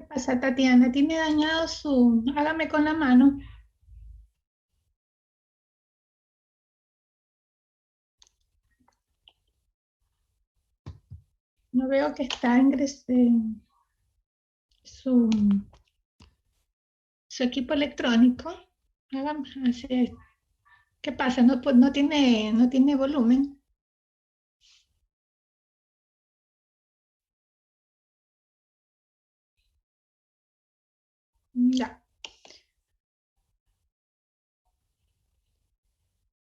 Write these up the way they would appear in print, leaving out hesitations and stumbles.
Pasa, Tatiana, tiene dañado su... Hágame con la mano. No veo que está su, su equipo electrónico. Hágame, así es. ¿Qué pasa? No, pues, no tiene volumen. Ya.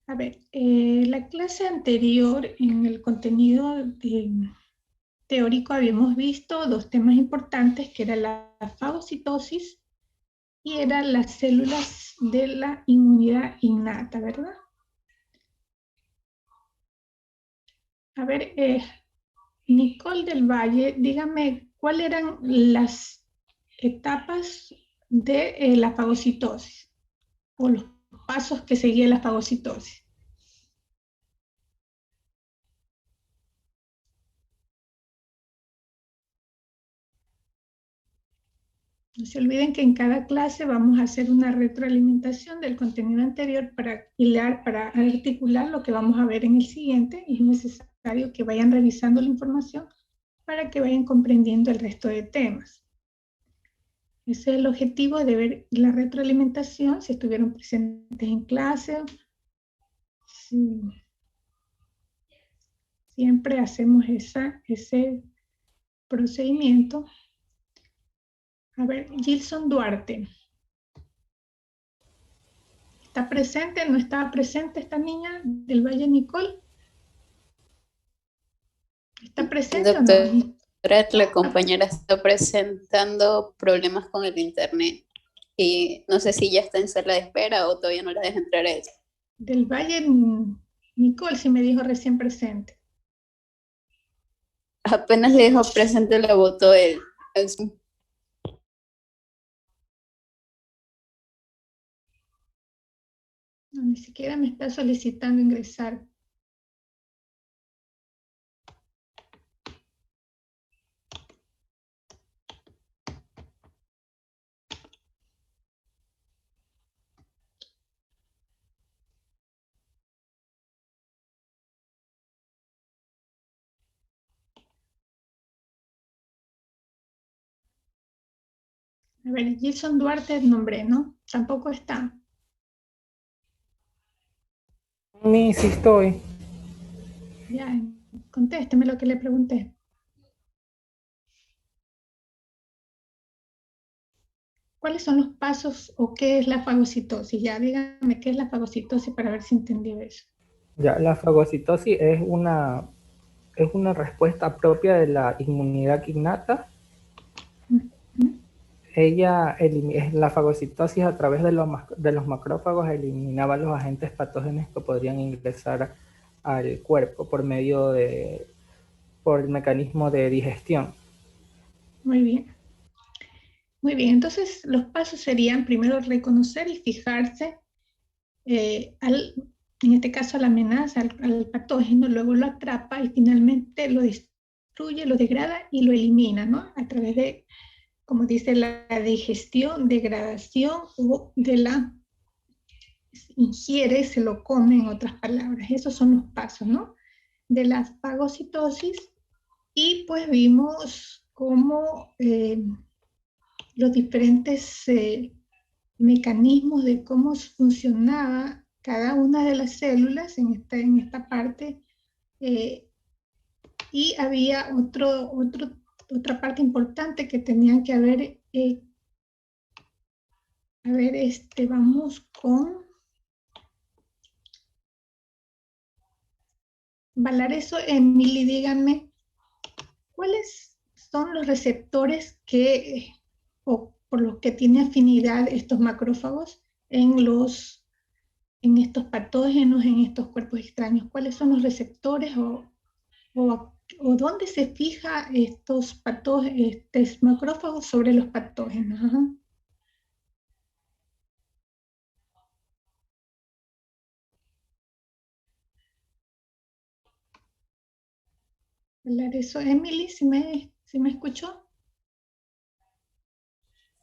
A ver, la clase anterior en el contenido teórico habíamos visto dos temas importantes, que era la fagocitosis y eran las células de la inmunidad innata, ¿verdad? A ver, Nicole del Valle, dígame, ¿cuáles eran las etapas de la fagocitosis o los pasos que seguía la fagocitosis? No se olviden que en cada clase vamos a hacer una retroalimentación del contenido anterior para hilar, para articular lo que vamos a ver en el siguiente, y es necesario que vayan revisando la información para que vayan comprendiendo el resto de temas. Ese es el objetivo de ver la retroalimentación, si estuvieron presentes en clase. Sí, siempre hacemos ese procedimiento. A ver, Gilson Duarte, ¿está presente? ¿No estaba presente esta niña del Valle Nicole? ¿Está presente o no? Doctora, la compañera está presentando problemas con el internet y no sé si ya está en sala de espera o todavía no la deja entrar a ella. Del Valle Nicole, sí me dijo recién presente. Apenas le dejo presente la votó el Zoom. No, ni siquiera me está solicitando ingresar. A ver, Gilson Duarte nombré, ¿no? Tampoco está. Ni si estoy. Ya, contésteme lo que le pregunté. ¿Cuáles son los pasos o qué es la fagocitosis? Ya, dígame qué es la fagocitosis para ver si entendí eso. Ya, la fagocitosis es una respuesta propia de la inmunidad innata. ¿Mm? La fagocitosis a través de los macrófagos eliminaba los agentes patógenos que podrían ingresar al cuerpo por el mecanismo de digestión. Muy bien. Muy bien, entonces los pasos serían primero reconocer y fijarse en este caso a la amenaza, al patógeno, luego lo atrapa y finalmente lo destruye, lo degrada y lo elimina, ¿no? A través de, como dice, la digestión, degradación o de la ingiere, se lo come, en otras palabras. Esos son los pasos, ¿no? De la fagocitosis. Y pues vimos cómo los diferentes mecanismos de cómo funcionaba cada una de las células en esta parte, eh, y había otra parte importante que tenían que haber, a ver, vamos con Valareso, Emily, díganme, ¿cuáles son los receptores o por los que tiene afinidad estos macrófagos en estos patógenos, en estos cuerpos extraños? ¿Cuáles son los receptores o dónde se fija estos macrófagos sobre los patógenos? Ajá. Hablar eso. Emily, si me escuchó?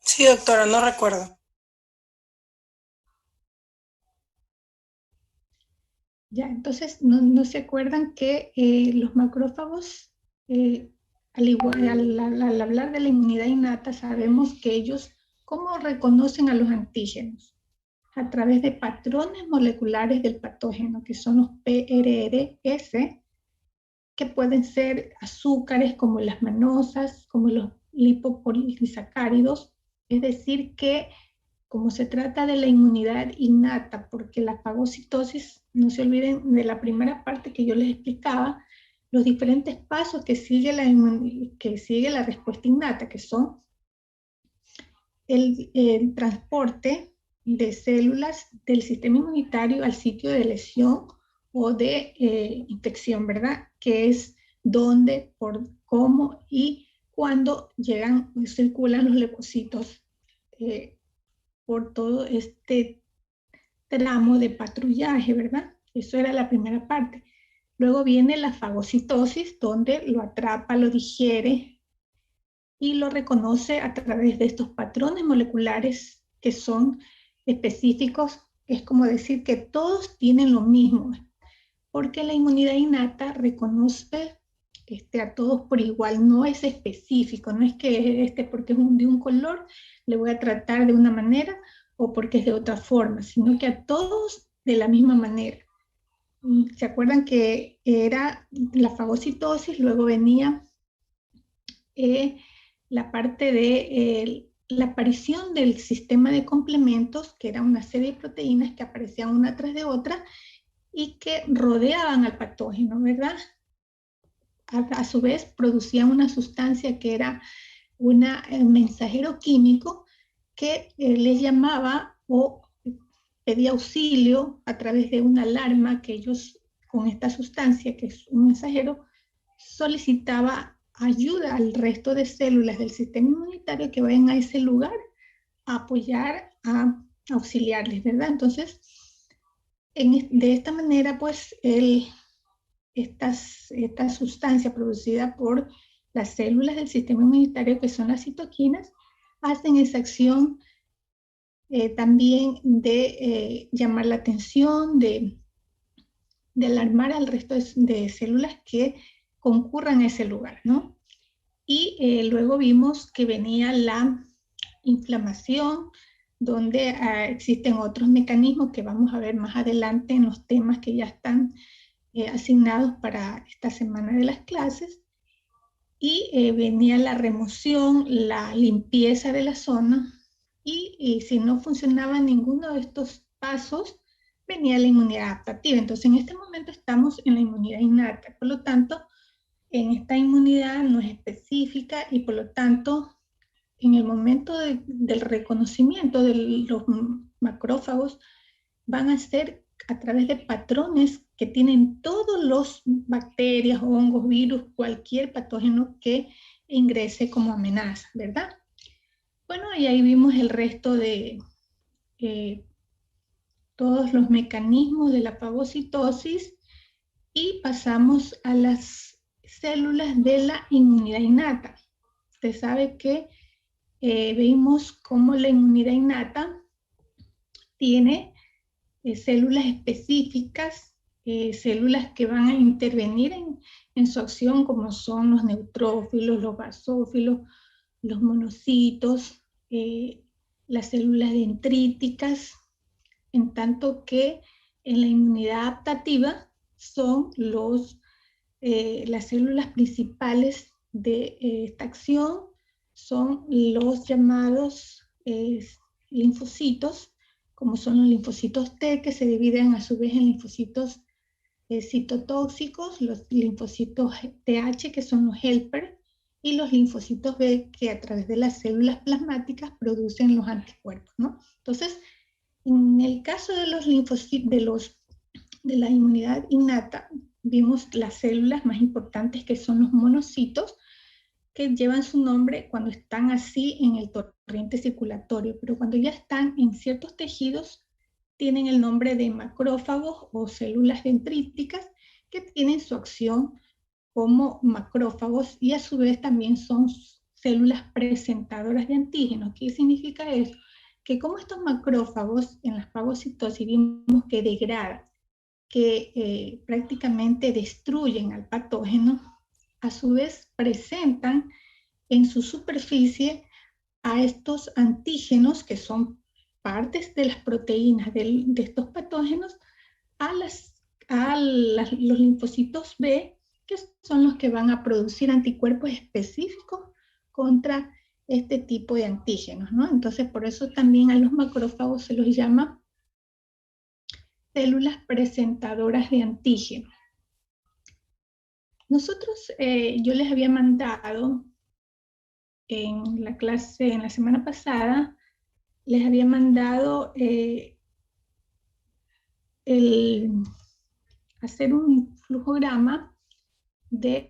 Sí, doctora, no recuerdo. Ya, entonces, ¿no se acuerdan que los macrófagos, al hablar de la inmunidad innata, sabemos que ellos, ¿cómo reconocen a los antígenos? A través de patrones moleculares del patógeno, que son los PRRS, que pueden ser azúcares como las manosas, como los lipopolisacáridos, es decir, que como se trata de la inmunidad innata, porque la fagocitosis, no se olviden de la primera parte que yo les explicaba, los diferentes pasos que sigue la respuesta innata, que son el transporte de células del sistema inmunitario al sitio de lesión o de infección, ¿verdad? Que es dónde, por cómo y cuándo llegan, circulan los leucocitos por todo este tramo de patrullaje, ¿verdad? Eso era la primera parte. Luego viene la fagocitosis, donde lo atrapa, lo digiere y lo reconoce a través de estos patrones moleculares que son específicos. Es como decir que todos tienen lo mismo, porque la inmunidad innata reconoce a todos por igual, no es específico, no es que porque es de un color le voy a tratar de una manera o porque es de otra forma, sino que a todos de la misma manera. ¿Se acuerdan que era la fagocitosis? Luego venía la parte de la aparición del sistema de complementos, que era una serie de proteínas que aparecían una tras de otra y que rodeaban al patógeno, ¿verdad? A su vez producían una sustancia que era un mensajero químico que les llamaba o pedía auxilio a través de una alarma que ellos, con esta sustancia, que es un mensajero, solicitaba ayuda al resto de células del sistema inmunitario que vayan a ese lugar a apoyar, a auxiliarles, ¿verdad? Entonces, de esta manera, pues, esta sustancia producida por las células del sistema inmunitario, que son las citoquinas, hacen esa acción también de llamar la atención, de alarmar al resto de células que concurran a ese lugar, ¿no? Y luego vimos que venía la inflamación, donde existen otros mecanismos que vamos a ver más adelante en los temas que ya están asignados para esta semana de las clases. Y venía la remoción, la limpieza de la zona, y si no funcionaba ninguno de estos pasos, venía la inmunidad adaptativa. Entonces, en este momento estamos en la inmunidad innata, por lo tanto, en esta inmunidad no es específica y por lo tanto, en el momento del reconocimiento de los macrófagos, van a ser a través de patrones que tienen todos los bacterias, hongos, virus, cualquier patógeno que ingrese como amenaza, ¿verdad? Bueno, y ahí vimos el resto de todos los mecanismos de la fagocitosis y pasamos a las células de la inmunidad innata. Usted sabe que vimos cómo la inmunidad innata tiene células específicas, células que van a intervenir en su acción, como son los neutrófilos, los basófilos, los monocitos, las células dendríticas, en tanto que en la inmunidad adaptativa son las células principales de esta acción, son los llamados linfocitos, como son los linfocitos T, que se dividen a su vez en linfocitos citotóxicos, los linfocitos TH, que son los helper, y los linfocitos B, que a través de las células plasmáticas producen los anticuerpos, ¿no? Entonces, en el caso de los linfocitos, de la inmunidad innata, vimos las células más importantes, que son los monocitos, que llevan su nombre cuando están así en el torrente circulatorio, pero cuando ya están en ciertos tejidos, tienen el nombre de macrófagos o células dendríticas, que tienen su acción como macrófagos y a su vez también son células presentadoras de antígenos. ¿Qué significa eso? Que como estos macrófagos en la fagocitosis vimos que degradan, que prácticamente destruyen al patógeno, a su vez presentan en su superficie a estos antígenos que son partes de las proteínas de estos patógenos los linfocitos B, que son los que van a producir anticuerpos específicos contra este tipo de antígenos, ¿no? Entonces, por eso también a los macrófagos se los llama células presentadoras de antígenos. Nosotros, yo les había mandado en la clase, en la semana pasada, les había mandado hacer un flujograma de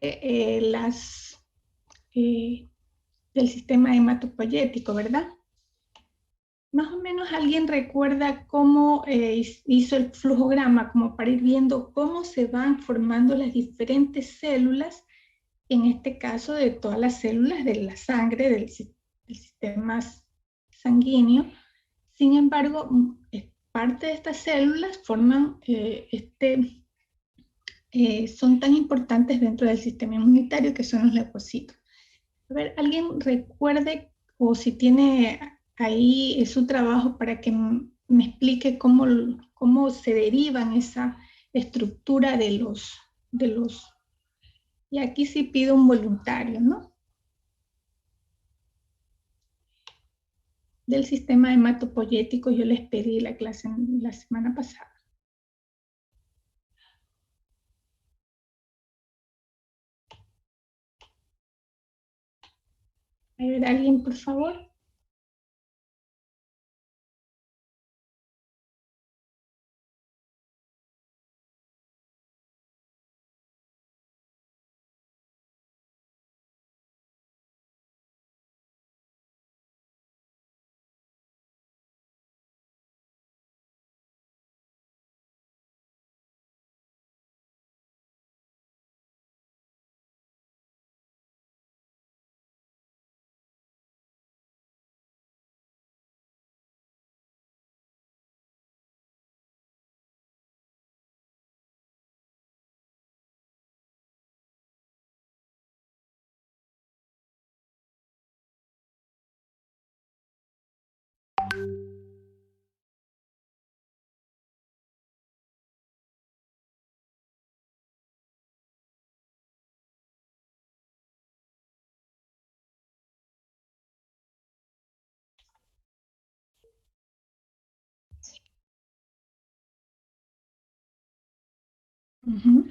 del sistema hematopoyético, ¿verdad? Más o menos alguien recuerda cómo hizo el flujograma, como para ir viendo cómo se van formando las diferentes células, en este caso de todas las células de la sangre, del sistema sanguíneo. Sin embargo, parte de estas células forman son tan importantes dentro del sistema inmunitario que son los leucocitos. A ver, ¿alguien recuerde o si tiene ahí su trabajo para que me explique cómo se derivan esa estructura de los... Y aquí sí pido un voluntario, ¿no? Del sistema hematopoyético, yo les pedí la clase la semana pasada. A ver, alguien, por favor. Uh-huh.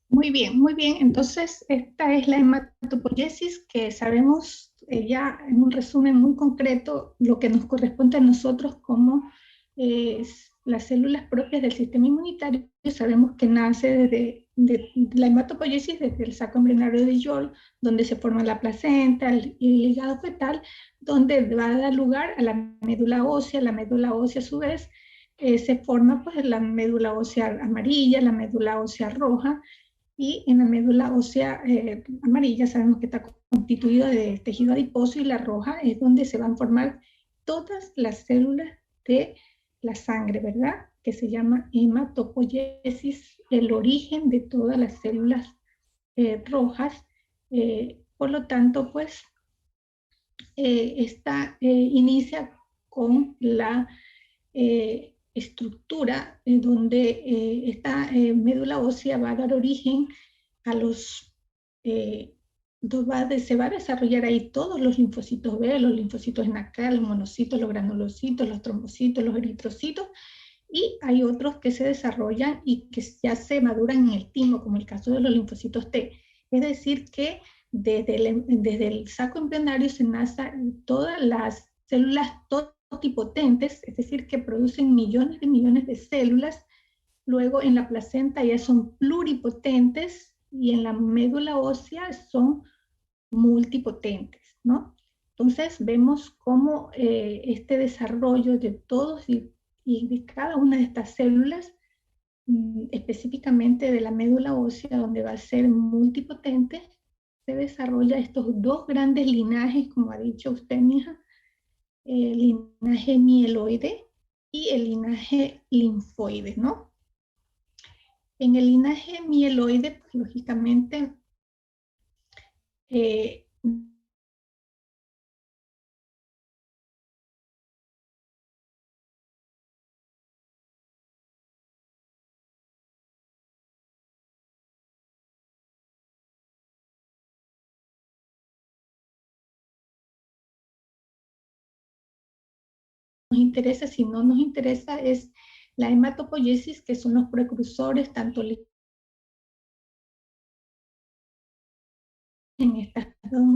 Muy bien, muy bien. Entonces, esta es la hematopoiesis que sabemos ya en un resumen muy concreto lo que nos corresponde a nosotros como las células propias del sistema inmunitario. Sabemos que nace de la hematopoiesis desde el saco embrionario de Yolk, donde se forma la placenta y el hígado fetal, donde va a dar lugar a la médula ósea. La médula ósea, a su vez, se forma pues la médula ósea amarilla, la médula ósea roja, y en la médula ósea amarilla sabemos que está constituido de tejido adiposo, y la roja es donde se van a formar todas las células de la sangre, ¿verdad? Que se llama hematopoiesis, el origen de todas las células rojas. Por lo tanto, pues, esta inicia con la estructura donde esta médula ósea va a dar origen a eh, se va a desarrollar ahí todos los linfocitos B, los linfocitos NK, los monocitos, los granulocitos, los trombocitos, los eritrocitos, y hay otros que se desarrollan y que ya se maduran en el timo, como el caso de los linfocitos T. Es decir, que desde el saco embrionario se nacen todas las células totipotentes, es decir, que producen millones de células. Luego en la placenta ya son pluripotentes y en la médula ósea son multipotentes, ¿no? Entonces vemos cómo este desarrollo de todos y de cada una de estas células, específicamente de la médula ósea, donde va a ser multipotente, se desarrolla estos dos grandes linajes, como ha dicho usted, mija, el linaje mieloide y el linaje linfoide, ¿no? En el linaje mieloide, pues, lógicamente, nos interesa, si no nos interesa, es la hematopoiesis, que son los precursores, tanto en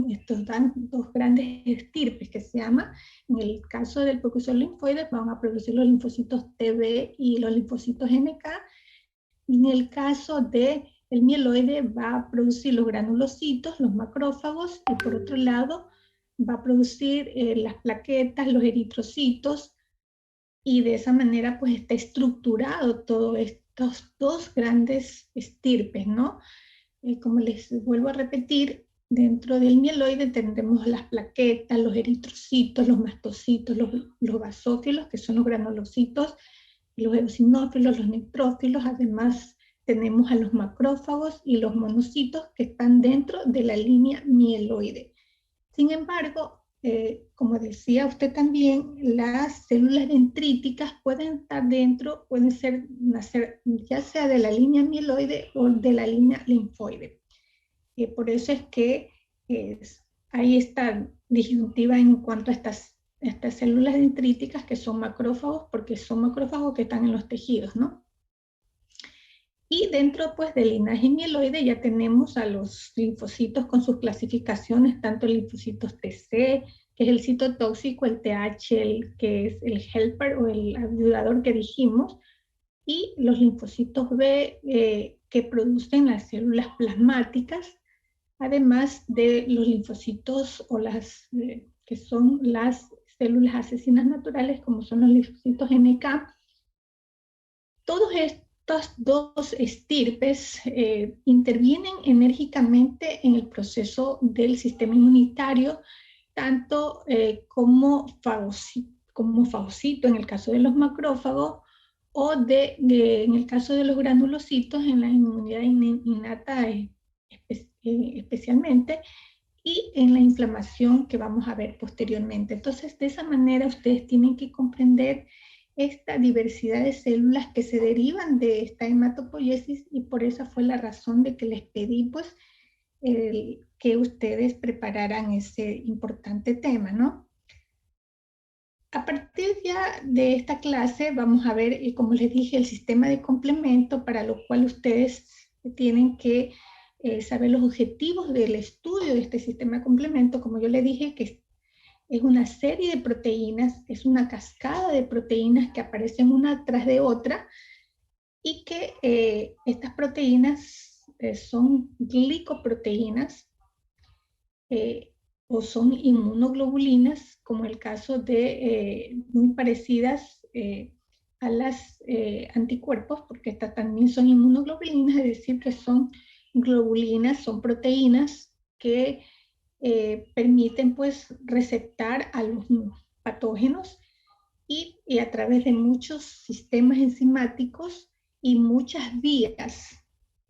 estos dos grandes estirpes que se llama. En el caso del precursor linfoide van a producir los linfocitos TB y los linfocitos NK, y en el caso del mieloide va a producir los granulocitos, los macrófagos, y por otro lado va a producir las plaquetas, los eritrocitos, y de esa manera pues está estructurado todos estos dos grandes estirpes, ¿no? Como les vuelvo a repetir, dentro del mieloide tendremos las plaquetas, los eritrocitos, los mastocitos, los basófilos, que son los granulocitos, los eosinófilos, los neutrófilos. Además tenemos a los macrófagos y los monocitos, que están dentro de la línea mieloide. Sin embargo, como decía usted también, las células dendríticas pueden estar dentro, pueden nacer ya sea de la línea mieloide o de la línea linfoide. Por eso es que hay esta disyuntiva en cuanto a estas células dendríticas, que son macrófagos, porque son macrófagos que están en los tejidos, ¿no? Y dentro pues del linaje mieloide ya tenemos a los linfocitos con sus clasificaciones, tanto linfocitos TC, que es el citotóxico, el TH, que es el helper o el ayudador que dijimos, y los linfocitos B, que producen las células plasmáticas, además de los linfocitos o que son las células asesinas naturales, como son los linfocitos NK. Todos estos dos estirpes intervienen enérgicamente en el proceso del sistema inmunitario, tanto como fagocito en el caso de los macrófagos, o en el caso de los granulocitos en la inmunidad innata especialmente, y en la inflamación que vamos a ver posteriormente. Entonces, de esa manera ustedes tienen que comprender esta diversidad de células que se derivan de esta hematopoiesis, y por esa fue la razón de que les pedí pues que ustedes prepararan ese importante tema, ¿no? A partir ya de esta clase vamos a ver, como les dije, el sistema de complemento, para lo cual ustedes tienen que saber los objetivos del estudio de este sistema de complemento. Como yo le dije, que es una serie de proteínas, es una cascada de proteínas que aparecen una tras de otra, y que estas proteínas son glicoproteínas, o son inmunoglobulinas, como el caso de muy parecidas a las anticuerpos, porque estas también son inmunoglobulinas, es decir, que son globulinas, son proteínas que permiten pues receptar a los patógenos, y a través de muchos sistemas enzimáticos y muchas vías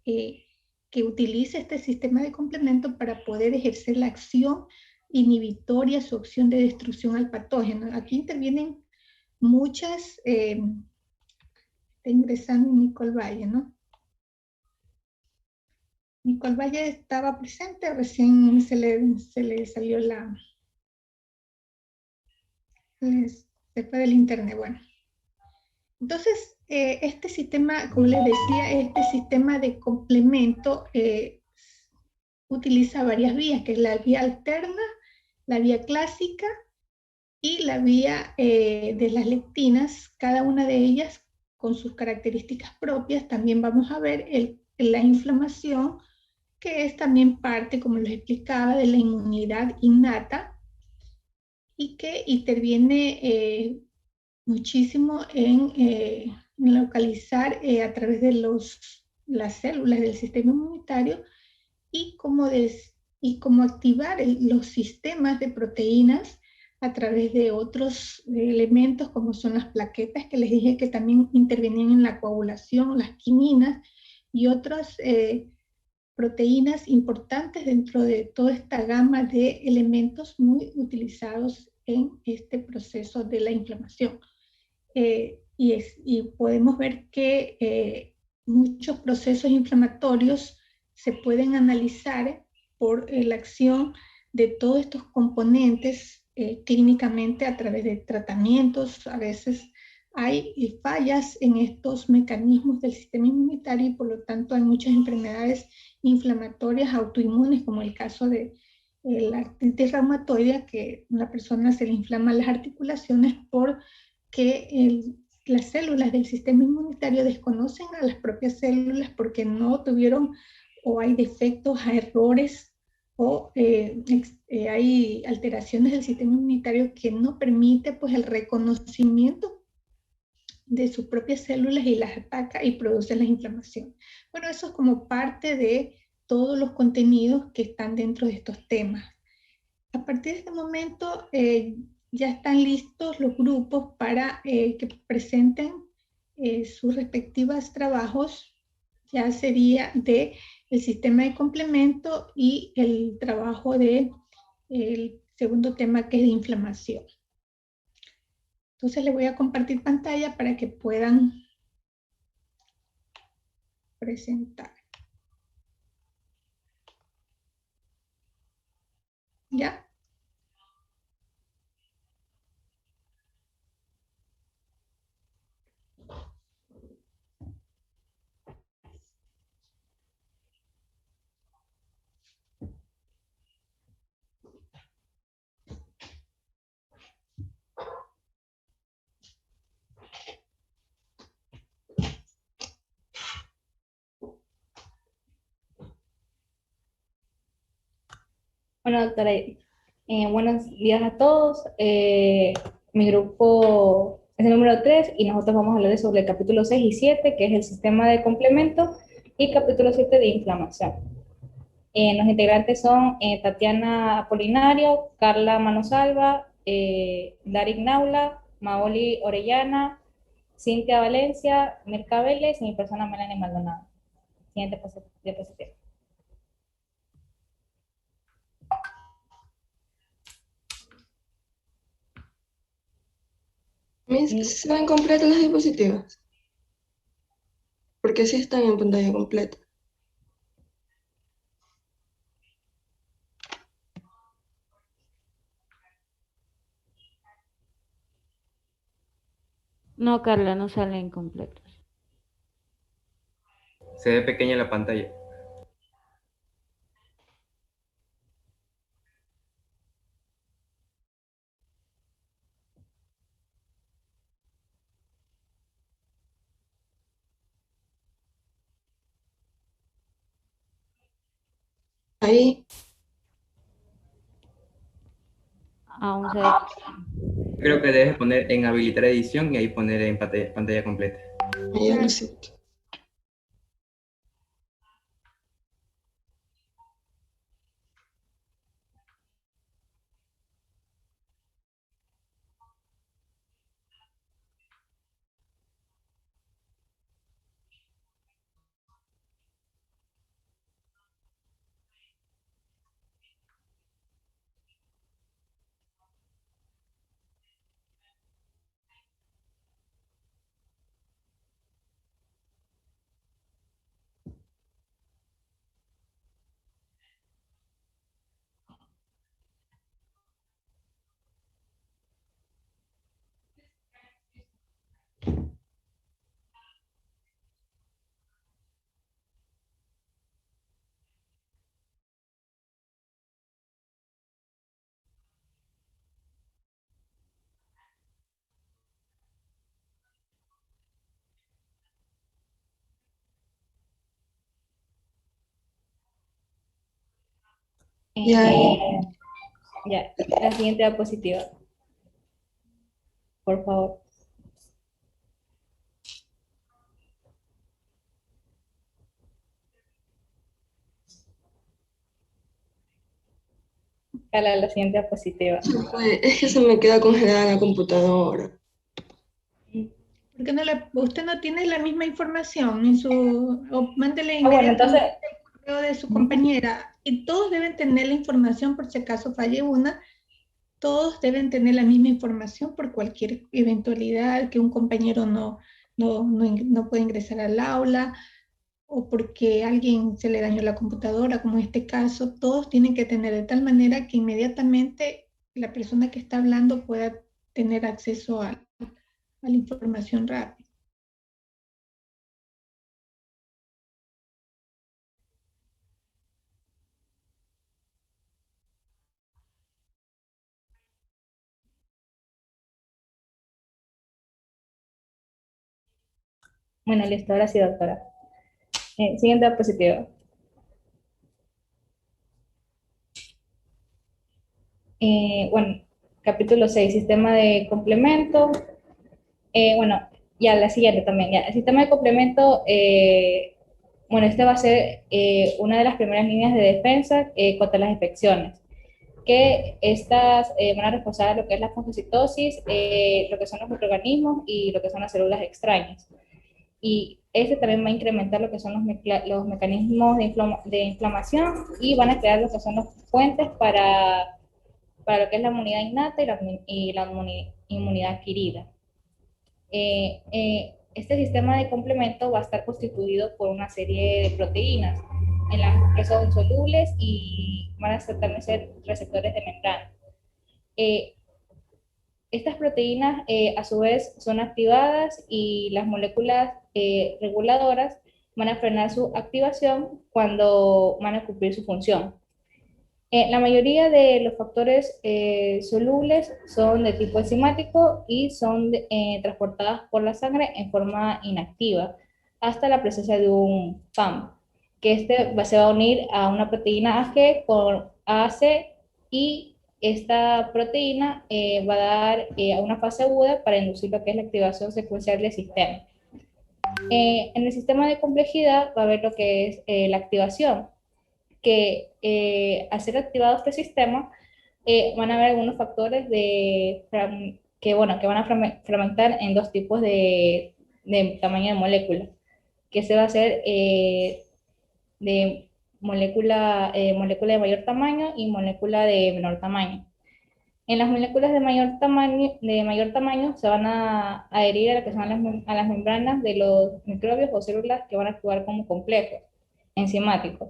eh, que utiliza este sistema de complemento para poder ejercer la acción inhibitoria, su acción de destrucción al patógeno. Aquí intervienen muchas, está ingresando Nicole Valle, ¿no? Nicole Valle estaba presente, recién se le salió se fue del internet, bueno. Entonces, este sistema, como les decía, este sistema de complemento utiliza varias vías, que es la vía alterna, la vía clásica y la vía de las lectinas, cada una de ellas con sus características propias. También vamos a ver la inflamación, que es también parte, como les explicaba, de la inmunidad innata y que interviene muchísimo en localizar a través de las células del sistema inmunitario, y cómo activar los sistemas de proteínas a través de otros elementos, como son las plaquetas, que les dije que también intervenían en la coagulación, las quiminas y otras proteínas importantes dentro de toda esta gama de elementos muy utilizados en este proceso de la inflamación. Y podemos ver que muchos procesos inflamatorios se pueden analizar por la acción de todos estos componentes clínicamente a través de tratamientos. A veces hay fallas en estos mecanismos del sistema inmunitario, y por lo tanto hay muchas enfermedades inflamatorias autoinmunes, como el caso de la artritis reumatoide, que a una persona se le inflaman las articulaciones porque las células del sistema inmunitario desconocen a las propias células, porque no tuvieron, o hay defectos, hay errores, o hay alteraciones del sistema inmunitario que no permite pues el reconocimiento de sus propias células, y las ataca y produce la inflamación. Bueno, eso es como parte de todos los contenidos que están dentro de estos temas. A partir de este momento ya están listos los grupos para que presenten sus respectivos trabajos. Ya sería de el sistema de complemento y el trabajo de el segundo tema, que es de inflamación. Entonces les voy a compartir pantalla para que puedan presentar. ¿Ya? Bueno, doctora, buenos días a todos. Mi grupo es el número 3 y nosotros vamos a hablar sobre el capítulo 6 y 7, que es el sistema de complemento, y capítulo 7 de inflamación. Los integrantes son Tatiana Apolinario, Carla Manosalva, Darik Naula, Maoli Orellana, Cintia Valencia, Mirka Vélez y mi persona Melanie Maldonado. Siguiente diapositiva. ¿Se ven completas las diapositivas? Porque sí están en pantalla completa. No, Carla, no salen completos. Se ve pequeña la pantalla. Ahí, Aún se ve. Creo que debes poner en habilitar edición y ahí poner en pantalla completa. ahí ya lo siento. Ya. Ya, la siguiente diapositiva, por favor. La siguiente diapositiva. Pues, es que se me queda congelada la computadora. Porque usted no tiene la misma información en su, o mándele Bueno, inmediatamente entonces, el correo de su compañera. Y todos deben tener la información por si acaso falle una. Todos deben tener la misma información por cualquier eventualidad, que un compañero no puede ingresar al aula o porque a alguien se le dañó la computadora, como en este caso. Todos tienen que tener de tal manera que inmediatamente la persona que está hablando pueda tener acceso a la información rápida. bueno, listo, ahora sí, doctora. Siguiente diapositiva. Bueno, capítulo 6, sistema de complemento. Bueno, ya la siguiente también, ya. El sistema de complemento, bueno, este va a ser una de las primeras líneas de defensa contra las infecciones, que estas van a reforzar lo que es la fagocitosis, lo que son los microorganismos y lo que son las células extrañas. Y este también va a incrementar lo que son los mecanismos de inflamación y van a crear lo que son los puentes para lo que es la inmunidad innata y la inmunidad adquirida. Este sistema de complemento va a estar constituido por una serie de proteínas en las que son solubles y van a también ser receptores de membrana. Eh, Estas proteínas a su vez son activadas y las moléculas reguladoras van a frenar su activación cuando van a cumplir su función. La mayoría de los factores solubles son de tipo enzimático y son transportadas por la sangre en forma inactiva hasta la presencia de un PAM, que se va a unir a una proteína AG con AAC y esta proteína va a dar a una fase aguda para inducir lo que es la activación secuencial del sistema. En el sistema de complejidad va a haber lo que es la activación, que al ser activado este sistema, van a haber algunos factores que van a fragmentar en dos tipos de tamaño de molécula, que se va a hacer de molécula de mayor tamaño y molécula de menor tamaño. En las moléculas de mayor tamaño se van a adherir a lo que son a las membranas de los microbios o células que van a actuar como complejos enzimáticos,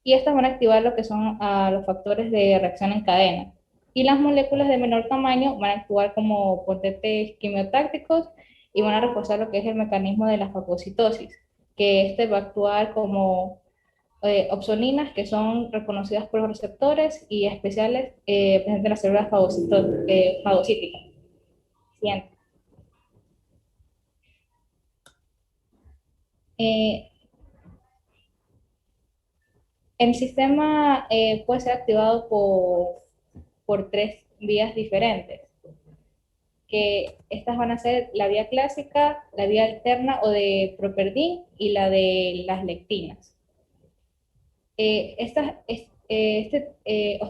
y estas van a activar lo que son los factores de reacción en cadena. Y las moléculas de menor tamaño van a actuar como potentes quimiotácticos y van a reforzar lo que es el mecanismo de la fagocitosis. que este va a actuar como opsoninas que son reconocidas por los receptores y especiales presentes en las células fagocíticas. Siguiente. El sistema puede ser activado por tres vías diferentes, que estas van a ser la vía clásica, la vía alterna o de Properdin y la de las lectinas. O sea,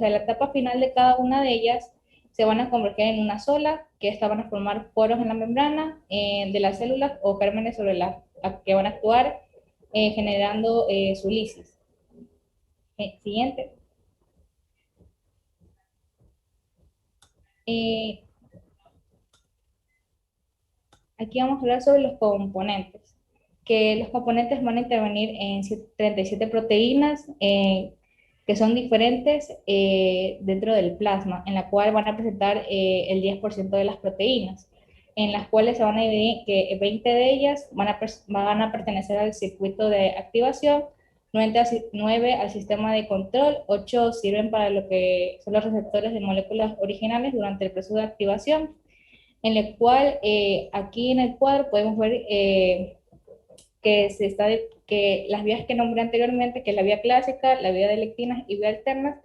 la etapa final de cada una de ellas se van a converger en una sola, que estas van a formar poros en la membrana de las células o gérmenes sobre las que van a actuar generando su lisis. Siguiente. Aquí vamos a hablar sobre los componentes, que los componentes van a intervenir en 37 proteínas que son diferentes dentro del plasma, en la cual van a presentar el 10% de las proteínas, en las cuales se van a dividir que 20 de ellas van a pertenecer al circuito de activación, 9 al sistema de control, 8 sirven para lo que son los receptores de moléculas originales durante el proceso de activación, en el cual aquí en el cuadro podemos ver que las vías que nombré anteriormente, que es la vía clásica, la vía de lectinas y vía alternas,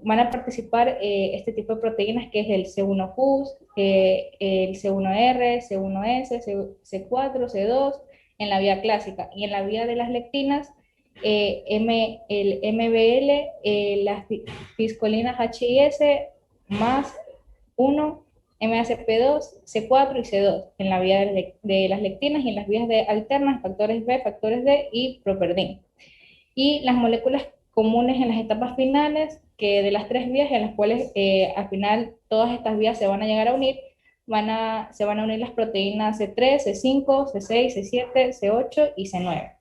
van a participar este tipo de proteínas que es el C1Q, el C1R, C1S, C4, C2 en la vía clásica, y en la vía de las lectinas el MBL, las fiscolinas HIS más 1, MACP2, C4 y C2 en la vía de las lectinas, y en las vías de alternas, factores B, factores D y Properdin. Y las moléculas comunes en las etapas finales, que de las tres vías en las cuales al final todas estas vías se van a llegar a unir, se van a unir las proteínas C3, C5, C6, C7, C8 y C9.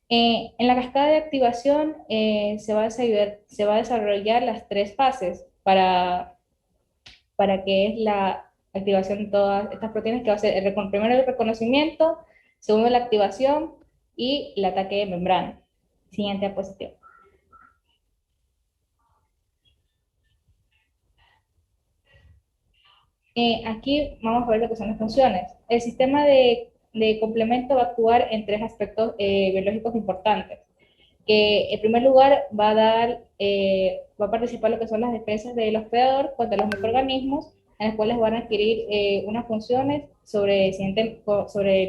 En la cascada de activación se va a desarrollar las tres fases para que es la activación de todas estas proteínas, que va a ser primero el reconocimiento, segundo la activación y el ataque de membrana. Siguiente diapositiva. Aquí vamos a ver lo que son las funciones. El sistema de complemento va a actuar en tres aspectos biológicos importantes. Que en primer lugar va a participar lo que son las defensas del hospedador contra los microorganismos, en las cuales van a adquirir unas funciones sobre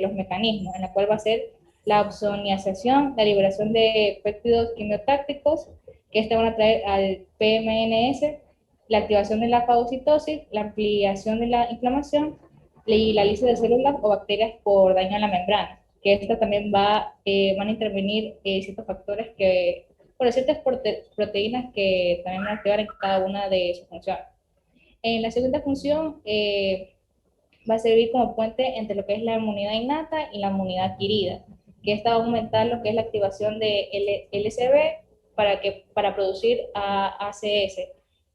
los mecanismos, en la cual va a ser la opsonización, la liberación de péptidos quimiotácticos, que van a traer al PMNS, la activación de la fagocitosis, la ampliación de la inflamación y la lisis de células o bacterias por daño a la membrana, que esta también van a intervenir ciertos factores ciertas proteínas que también van a activar en cada una de sus funciones. En la segunda función va a servir como puente entre lo que es la inmunidad innata y la inmunidad adquirida, que esta va a aumentar lo que es la activación de LSB para producir ACS,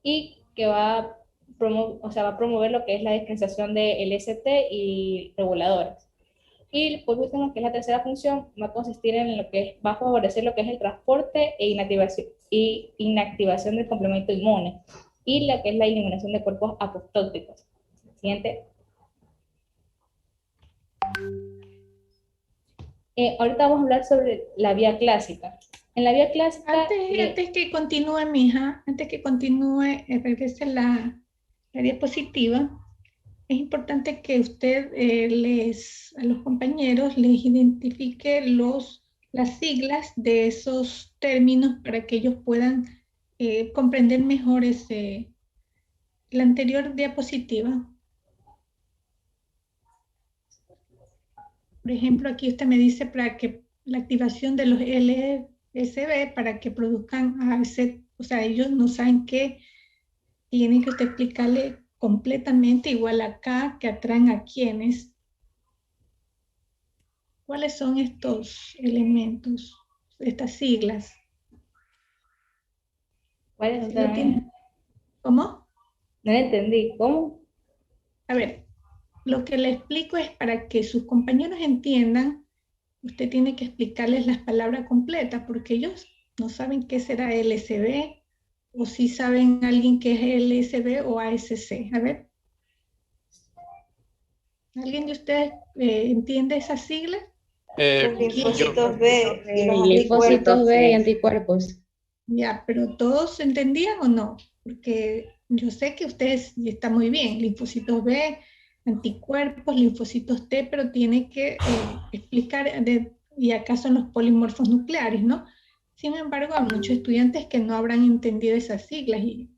y que va a promover lo que es la dispensación de LST y reguladores. Y por último, que es la tercera función, va a consistir en va a favorecer lo que es el transporte e inactivación del complemento inmune, y lo que es la eliminación de cuerpos apoptóticos. Siguiente. Ahorita vamos a hablar sobre la vía clásica. En la vía clásica... Antes que continúe, mija, antes que continúe, regrese la diapositiva. Es importante que usted a los compañeros les identifique las siglas de esos términos para que ellos puedan comprender mejor la anterior diapositiva. Por ejemplo, aquí usted me dice para que la activación de los LSB para que produzcan ACE, o sea, ellos no saben qué, tiene que usted explicarle completamente, igual acá, que atraen a quienes. ¿Cuáles son estos elementos, estas siglas? ¿Cuáles ¿Cómo? No entendí. ¿Cómo? A ver, lo que le explico es para que sus compañeros entiendan usted tiene que explicarles las palabras completas, porque ellos no saben qué será LSB, o si saben alguien qué es LSB o ASC. A ver, ¿alguien de ustedes entiende esas siglas? Los linfocitos B y los Linfocitos B y anticuerpos. anticuerpos. Ya, pero ¿todos entendían o no? Porque yo sé que ustedes está muy bien, linfocitos B, anticuerpos, linfocitos T, pero tiene que explicar, y acá son los polimorfos nucleares, ¿no? Sin embargo, hay muchos estudiantes que no habrán entendido esas siglas y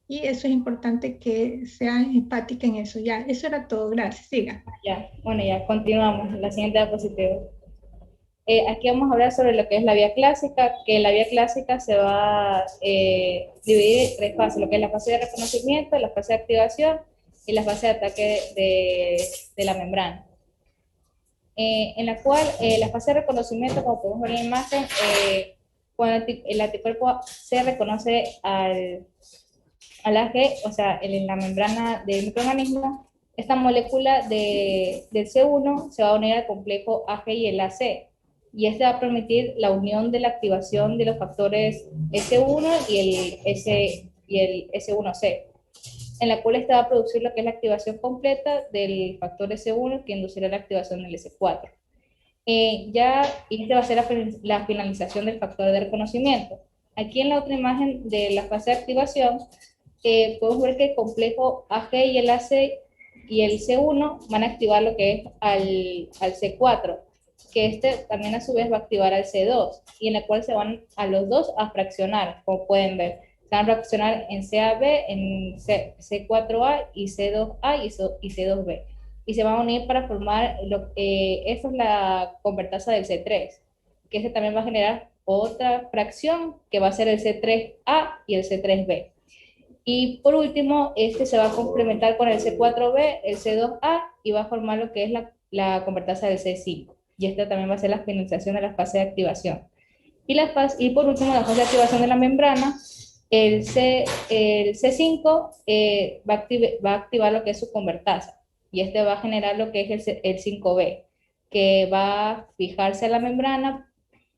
eso es importante que sean empáticas en eso. Ya, eso era todo. Gracias. Siga. Ya, bueno, ya continuamos. La siguiente diapositiva. Aquí vamos a hablar sobre lo que es la vía clásica, que la vía clásica se va a dividir en tres fases, lo que es la fase de reconocimiento, la fase de activación y la fase de ataque de la membrana. En la cual la fase de reconocimiento, como podemos ver en la imagen, cuando el anticuerpo se reconoce al AG, o sea, en la membrana del microorganismo, esta molécula del C1 se va a unir al complejo AG y el AC, y este va a permitir la unión de la activación de los factores S1 y el S1C, en la cual este va a producir lo que es la activación completa del factor S1 que inducirá la activación del S4. Y este va a ser la finalización del factor de reconocimiento. Aquí en la otra imagen de la fase de activación, podemos ver que el complejo AG y el AC y el C1 van a activar lo que es al C4, que este también a su vez va a activar al C2, y en la cual se van a los dos a fraccionar, como pueden ver. Se van a fraccionar en CAB, en C4A y C2A y C2B. Y se van a unir para formar, esta es la convertasa del C3, que este también va a generar otra fracción, que va a ser el C3A y el C3B. Y por último, este se va a complementar con el C4B, el C2A, y va a formar lo que es la convertasa del C5. Y esta también va a ser la finalización de la fase de activación. Y por último, la fase de activación de la membrana, el C5 va a activar lo que es su convertasa, y este va a generar lo que es el 5B, que va a fijarse a la membrana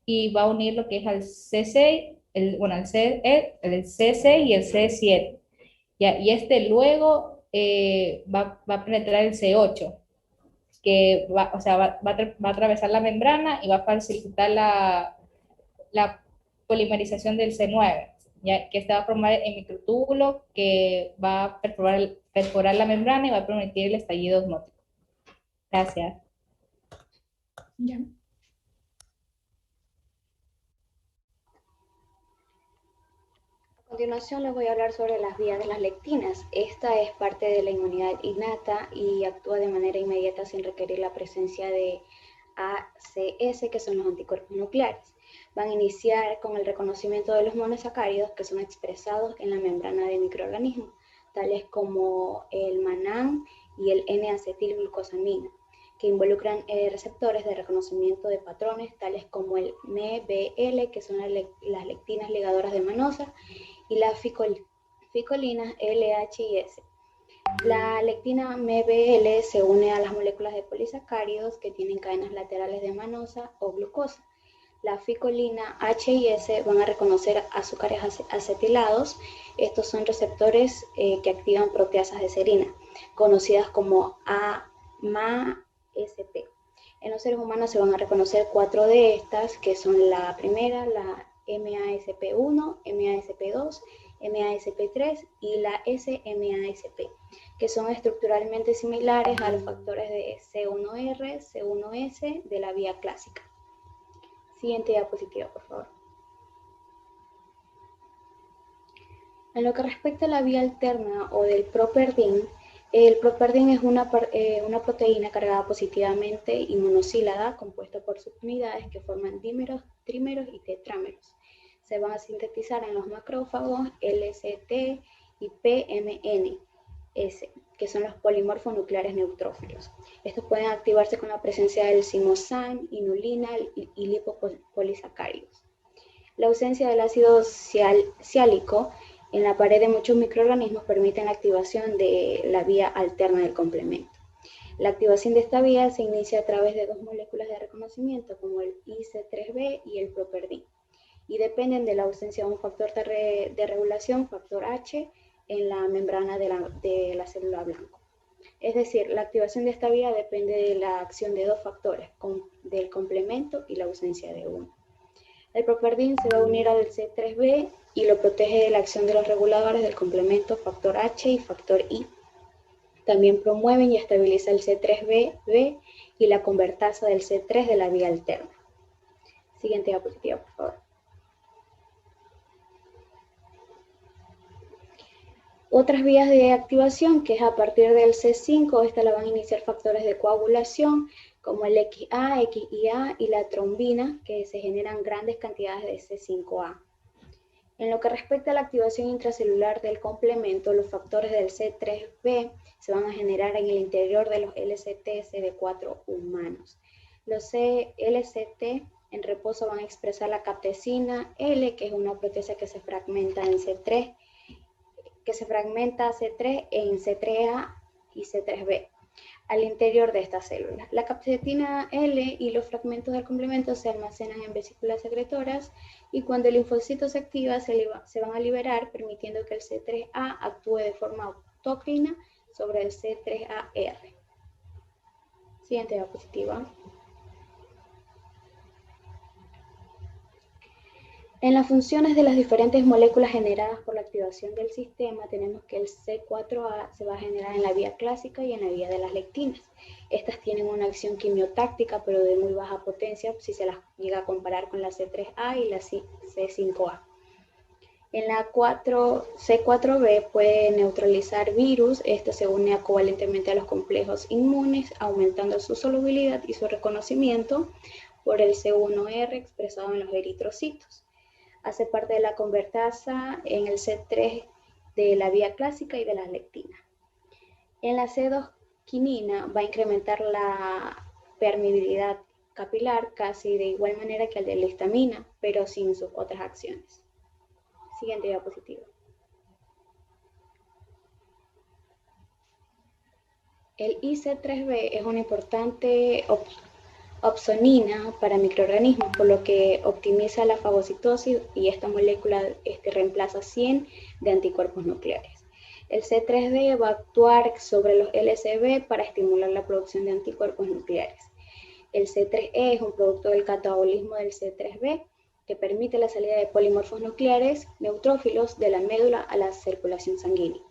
y va a unir lo que es al C6, el C6 y el C7. Y este luego va a penetrar el C8, que va a atravesar la membrana y va a facilitar la polimerización del C9, ya que este va a formar el microtúbulo que va a perforar la membrana y va a permitir el estallido osmótico. Gracias. Ya. A continuación les voy a hablar sobre las vías de las lectinas. Esta es parte de la inmunidad innata y actúa de manera inmediata sin requerir la presencia de ACS, que son los anticuerpos nucleares. Van a iniciar con el reconocimiento de los monosacáridos que son expresados en la membrana del microorganismo, tales como el MANAN y el N-acetilglucosamina, que involucran receptores de reconocimiento de patrones, tales como el MEBL, que son las lectinas ligadoras de manosa, y las ficolinas LH y S. La lectina MEBL se une a las moléculas de polisacáridos que tienen cadenas laterales de manosa o glucosa. La ficolina H y S van a reconocer azúcares acetilados. Estos son receptores que activan proteasas de serina, conocidas como AMA-SP. En los seres humanos se van a reconocer 4 de estas, que son la primera, la MASP1, MASP2, MASP3 y la SMASP, que son estructuralmente similares a los factores de C1R, C1S de la vía clásica. Siguiente diapositiva, por favor. En lo que respecta a la vía alterna o del properdin, el properdin es una proteína cargada positivamente y monosílada, compuesta por subunidades que forman dímeros, trímeros y tetrámeros. Se van a sintetizar en los macrófagos LCT y PMNS, que son los polimorfos nucleares neutrófilos. Estos pueden activarse con la presencia del simosan, inulina y lipopolisacáridos. La ausencia del ácido siálico en la pared de muchos microorganismos permite la activación de la vía alterna del complemento. La activación de esta vía se inicia a través de dos moléculas de reconocimiento, como el IC3B y el properdin, y dependen de la ausencia de un factor de regulación, factor H, en la membrana de la célula blanco. Es decir, la activación de esta vía depende de la acción de dos factores, del complemento y la ausencia de uno. El properdin se va a unir al C3B y lo protege de la acción de los reguladores del complemento factor H y factor I. También promueven y estabiliza el C3B y la convertasa del C3 de la vía alterna. Siguiente diapositiva, por favor. Otras vías de activación, que es a partir del C5, esta la van a iniciar factores de coagulación, como el XA, XIA y la trombina, que se generan grandes cantidades de C5A. En lo que respecta a la activación intracelular del complemento, los factores del C3B se van a generar en el interior de los LCT-CD4 humanos. Los LCT en reposo van a expresar la captecina L, que es una proteasa que se fragmenta en C3, que se fragmenta C3 en C3A y C3B al interior de estas células. La captecina L y los fragmentos del complemento se almacenan en vesículas secretoras y cuando el linfocito se activa se van a liberar, permitiendo que el C3A actúe de forma autócrina sobre el C3AR. Siguiente diapositiva. En las funciones de las diferentes moléculas generadas por la activación del sistema, tenemos que el C4A se va a generar en la vía clásica y en la vía de las lectinas. Estas tienen una acción quimiotáctica, pero de muy baja potencia, si se las llega a comparar con la C3A y la C5A. En la C4B puede neutralizar virus. Esto se une covalentemente a los complejos inmunes, aumentando su solubilidad y su reconocimiento por el C1R expresado en los eritrocitos. Hace parte de la convertasa en el C3 de la vía clásica y de las lectinas. En la C2-quinina va a incrementar la permeabilidad capilar casi de igual manera que el de la histamina, pero sin sus otras acciones. Siguiente diapositiva. El IC3B es una importante opsonina para microorganismos, por lo que optimiza la fagocitosis y esta molécula reemplaza 100 de anticuerpos nucleares. El C3D va a actuar sobre los LCB para estimular la producción de anticuerpos nucleares. El C3E es un producto del catabolismo del C3B que permite la salida de polimorfos nucleares neutrófilos de la médula a la circulación sanguínea.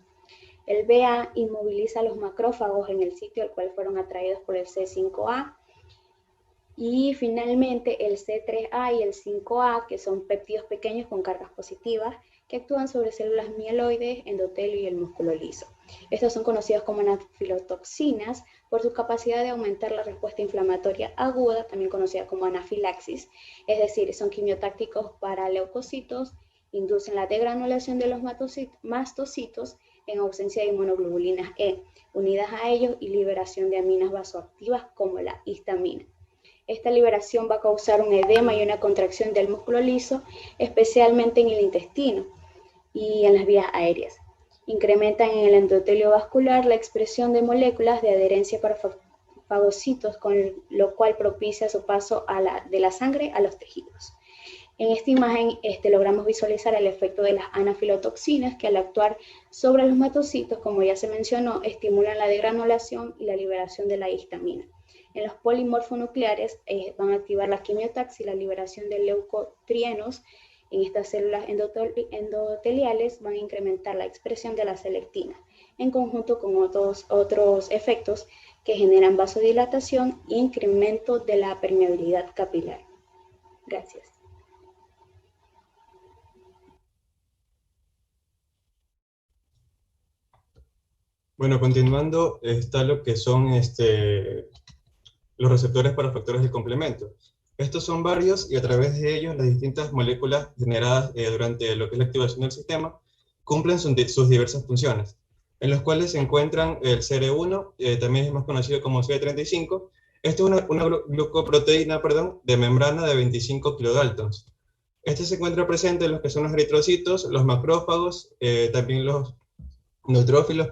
El BA inmoviliza a los macrófagos en el sitio al cual fueron atraídos por el C5A. Y finalmente el C3A y el 5A, que son péptidos pequeños con cargas positivas, que actúan sobre células mieloides, endotelio y el músculo liso. Estos son conocidos como anafilotoxinas por su capacidad de aumentar la respuesta inflamatoria aguda, también conocida como anafilaxis, es decir, son quimiotácticos para leucocitos, inducen la degranulación de los mastocitos en ausencia de inmunoglobulinas E, unidas a ellos y liberación de aminas vasoactivas como la histamina. Esta liberación va a causar un edema y una contracción del músculo liso, especialmente en el intestino y en las vías aéreas. Incrementan en el endotelio vascular la expresión de moléculas de adherencia para fagocitos, con lo cual propicia su paso de la sangre a los tejidos. En esta imagen logramos visualizar el efecto de las anafilotoxinas que al actuar sobre los mastocitos, como ya se mencionó, estimulan la degranulación y la liberación de la histamina. En los polimorfonucleares van a activar la quimiotaxis y la liberación de leucotrienos. En estas células endoteliales van a incrementar la expresión de la selectina, en conjunto con otros efectos que generan vasodilatación e incremento de la permeabilidad capilar. Gracias. Bueno, continuando, está lo que son los receptores para factores de complemento. Estos son varios y a través de ellos las distintas moléculas generadas durante lo que es la activación del sistema cumplen sus diversas funciones, en los cuales se encuentran el CR1, también es más conocido como CD35. Esto es una glucoproteína, de membrana de 25 kilodaltons. Este se encuentra presente en los que son los eritrocitos, los macrófagos, también los neutrófilos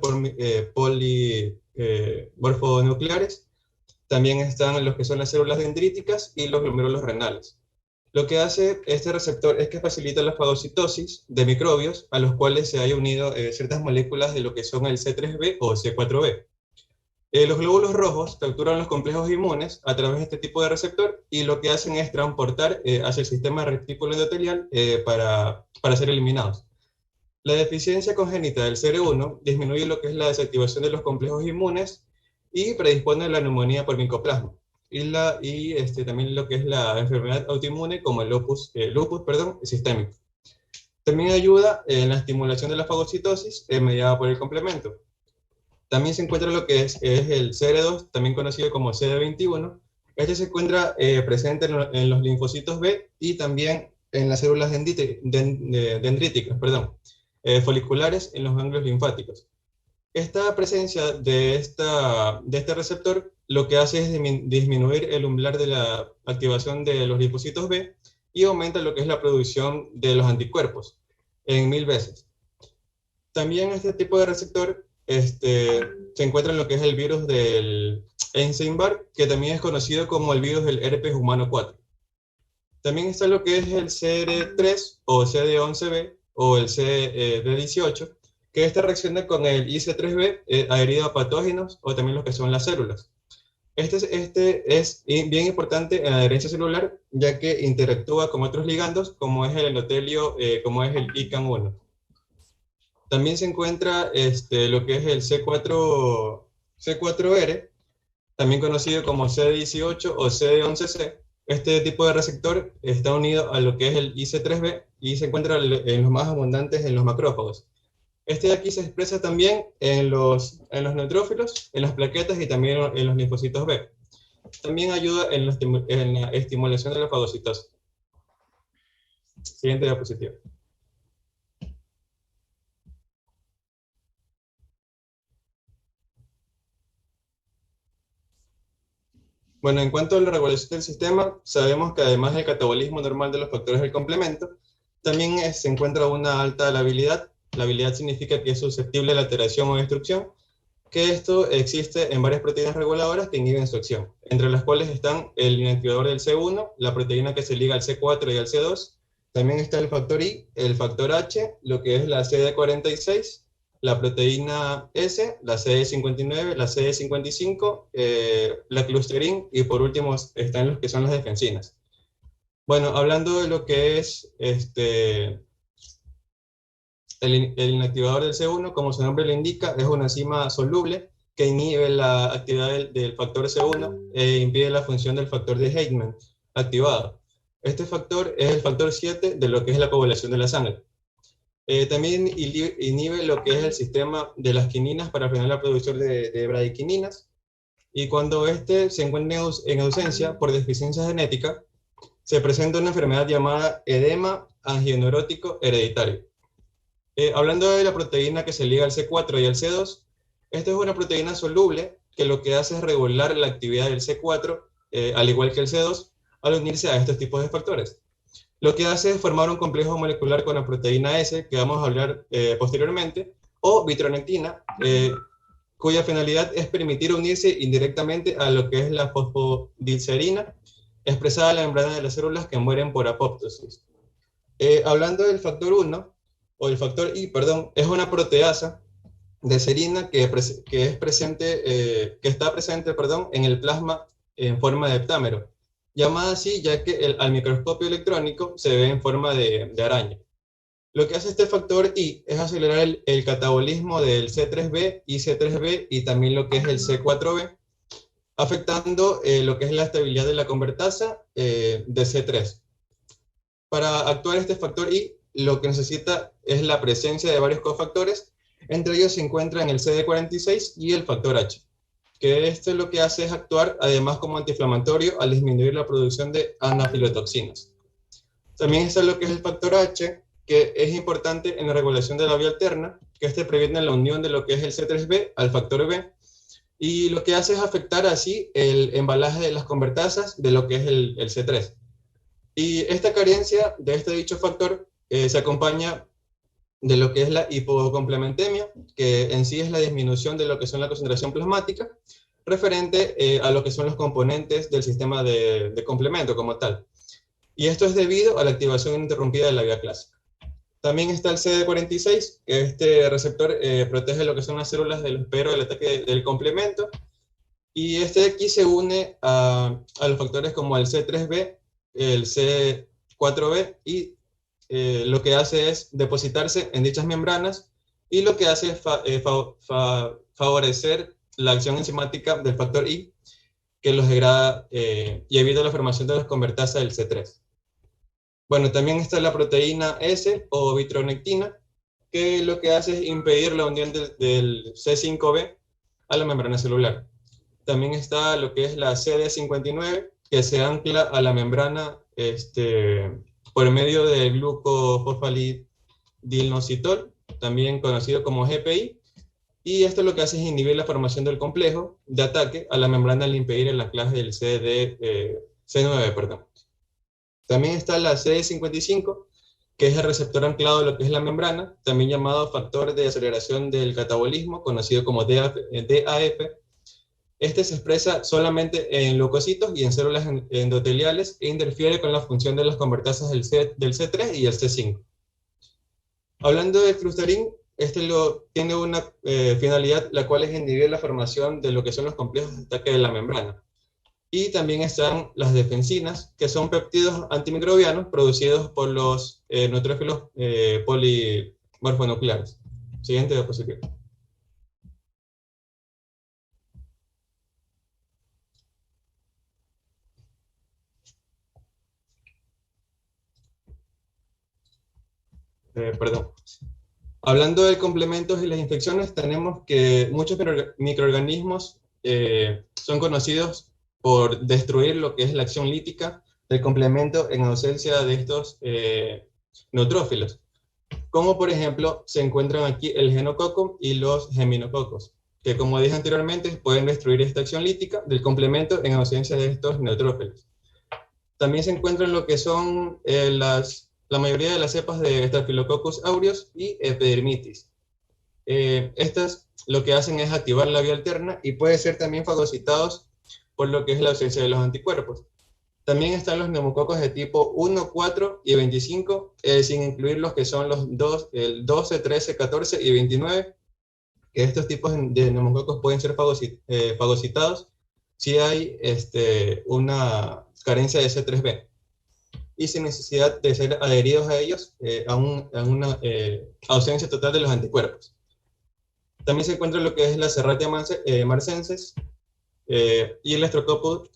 polimorfonucleares. También están los que son las células dendríticas y los glomérulos renales. Lo que hace este receptor es que facilita la fagocitosis de microbios a los cuales se han unido ciertas moléculas de lo que son el C3b o C4b. Los glóbulos rojos capturan los complejos inmunes a través de este tipo de receptor y lo que hacen es transportar hacia el sistema retículo endotelial para ser eliminados. La deficiencia congénita del CR1 disminuye lo que es la desactivación de los complejos inmunes y predispone a la neumonía por micoplasma. También lo que es la enfermedad autoinmune como el lupus sistémico. También ayuda en la estimulación de la fagocitosis mediada por el complemento. También se encuentra lo que es el CR2, también conocido como CD21. Este se encuentra presente en los linfocitos B y también en las células dendríticas, foliculares en los ganglios linfáticos. Esta presencia de este receptor lo que hace es disminuir el umbral de la activación de los linfocitos B y aumenta lo que es la producción de los anticuerpos en 1000 veces. También este tipo de receptor se encuentra en lo que es el virus del Epstein-Barr, que también es conocido como el virus del herpes humano 4. También está lo que es el CR3 o CD11B o el CD18, que esta reacciona con el IC3B adherido a patógenos o también lo que son las células. Este es bien importante en la adherencia celular, ya que interactúa con otros ligandos, como es el endotelio, como es el ICAM1. También se encuentra lo que es el C4R, también conocido como CD18 o CD11C. Este tipo de receptor está unido a lo que es el IC3B y se encuentra en los más abundantes en los macrófagos. Este de aquí se expresa también en los neutrófilos, en las plaquetas y también en los linfocitos B. También ayuda en la estimulación de la fagocitosis. Siguiente diapositiva. Bueno, en cuanto a la regulación del sistema, sabemos que además del catabolismo normal de los factores del complemento, también se encuentra una alta labilidad. La habilidad significa que es susceptible a la alteración o destrucción, que esto existe en varias proteínas reguladoras que inhiben su acción, entre las cuales están el inactivador del C1, la proteína que se liga al C4 y al C2, también está el factor I, el factor H, lo que es la CD46, la proteína S, la CD59, la CD55, la clusterin y por último están los que son las defensinas. Bueno, hablando de lo que es el inactivador del C1, como su nombre le indica, es una enzima soluble que inhibe la actividad del factor C1 e impide la función del factor de Heitman activado. Este factor es el factor 7 de lo que es la coagulación de la sangre. También inhibe lo que es el sistema de las quininas para frenar la producción de bradiquininas. Y cuando se encuentra en ausencia por deficiencia genética, se presenta una enfermedad llamada edema angioneurótico hereditario. Hablando de la proteína que se liga al C4 y al C2, esta es una proteína soluble que lo que hace es regular la actividad del C4, al igual que el C2, al unirse a estos tipos de factores. Lo que hace es formar un complejo molecular con la proteína S, que vamos a hablar posteriormente, o vitronectina, cuya finalidad es permitir unirse indirectamente a lo que es la fosfodilcerina, expresada en la membrana de las células que mueren por apoptosis. Hablando del factor 1, o el factor I, perdón, es una proteasa de serina que está presente en el plasma en forma de heptámero, llamada así ya que al microscopio electrónico se ve en forma de araña. Lo que hace este factor I es acelerar el catabolismo del C3b, IC3b y también lo que es el C4b, afectando lo que es la estabilidad de la convertasa de C3. Para actuar este factor I, lo que necesita es la presencia de varios cofactores, entre ellos se encuentran el CD46 y el factor H, que esto lo que hace es actuar además como antiinflamatorio al disminuir la producción de anafilotoxinas. También está lo que es el factor H, que es importante en la regulación de la vía alterna, que este previene la unión de lo que es el C3b al factor B, y lo que hace es afectar así el embalaje de las convertasas de lo que es el C3. Y esta carencia de este dicho factor se acompaña de lo que es la hipocomplementemia, que en sí es la disminución de lo que son la concentración plasmática, referente a lo que son los componentes del sistema de complemento como tal. Y esto es debido a la activación ininterrumpida de la vía clásica. También está el CD46, que este receptor protege lo que son las células del espero del ataque del complemento, y este de aquí se une a los factores como el C3b, el C4b, y lo que hace es depositarse en dichas membranas, y lo que hace es favorecer la acción enzimática del factor I, que los degrada y evita la formación de las convertasas del C3. Bueno, también está la proteína S o vitronectina, que lo que hace es impedir la unión del C5b a la membrana celular. También está lo que es la CD59, que se ancla a la membrana por medio del glucofosfalidilnositol, también conocido como GPI, y esto lo que hace es inhibir la formación del complejo de ataque a la membrana al impedir el anclaje del C9, perdón. También está la CD55, que es el receptor anclado a lo que es la membrana, también llamado factor de aceleración del catabolismo, conocido como DAF. Este se expresa solamente en leucocitos y en células endoteliales e interfiere con la función de las convertasas del C3 y el C5. Hablando del clusterín, tiene una finalidad, la cual es inhibir la formación de lo que son los complejos de ataque de la membrana. Y también están las defensinas, que son péptidos antimicrobianos producidos por los neutrófilos polimorfonucleares. Siguiente diapositiva. Perdón. Hablando de complementos y las infecciones, tenemos que muchos microorganismos son conocidos por destruir lo que es la acción lítica del complemento en ausencia de estos neutrófilos. Como por ejemplo, se encuentran aquí el genococo y los geminococos, que como dije anteriormente, pueden destruir esta acción lítica del complemento en ausencia de estos neutrófilos. También se encuentran lo que son la mayoría de las cepas de Staphylococcus aureus y Epidermidis. Estas lo que hacen es activar la vía alterna y puede ser también fagocitados por lo que es la ausencia de los anticuerpos. También están los neumococos de tipo 1, 4 y 25, sin incluir los que son el 12, 13, 14 y 29, que estos tipos de neumococos pueden ser fagocitados si hay una carencia de C3b, y sin necesidad de ser adheridos a ellos a una ausencia total de los anticuerpos. También se encuentra lo que es la Serratia marcensis, y el Streptococcus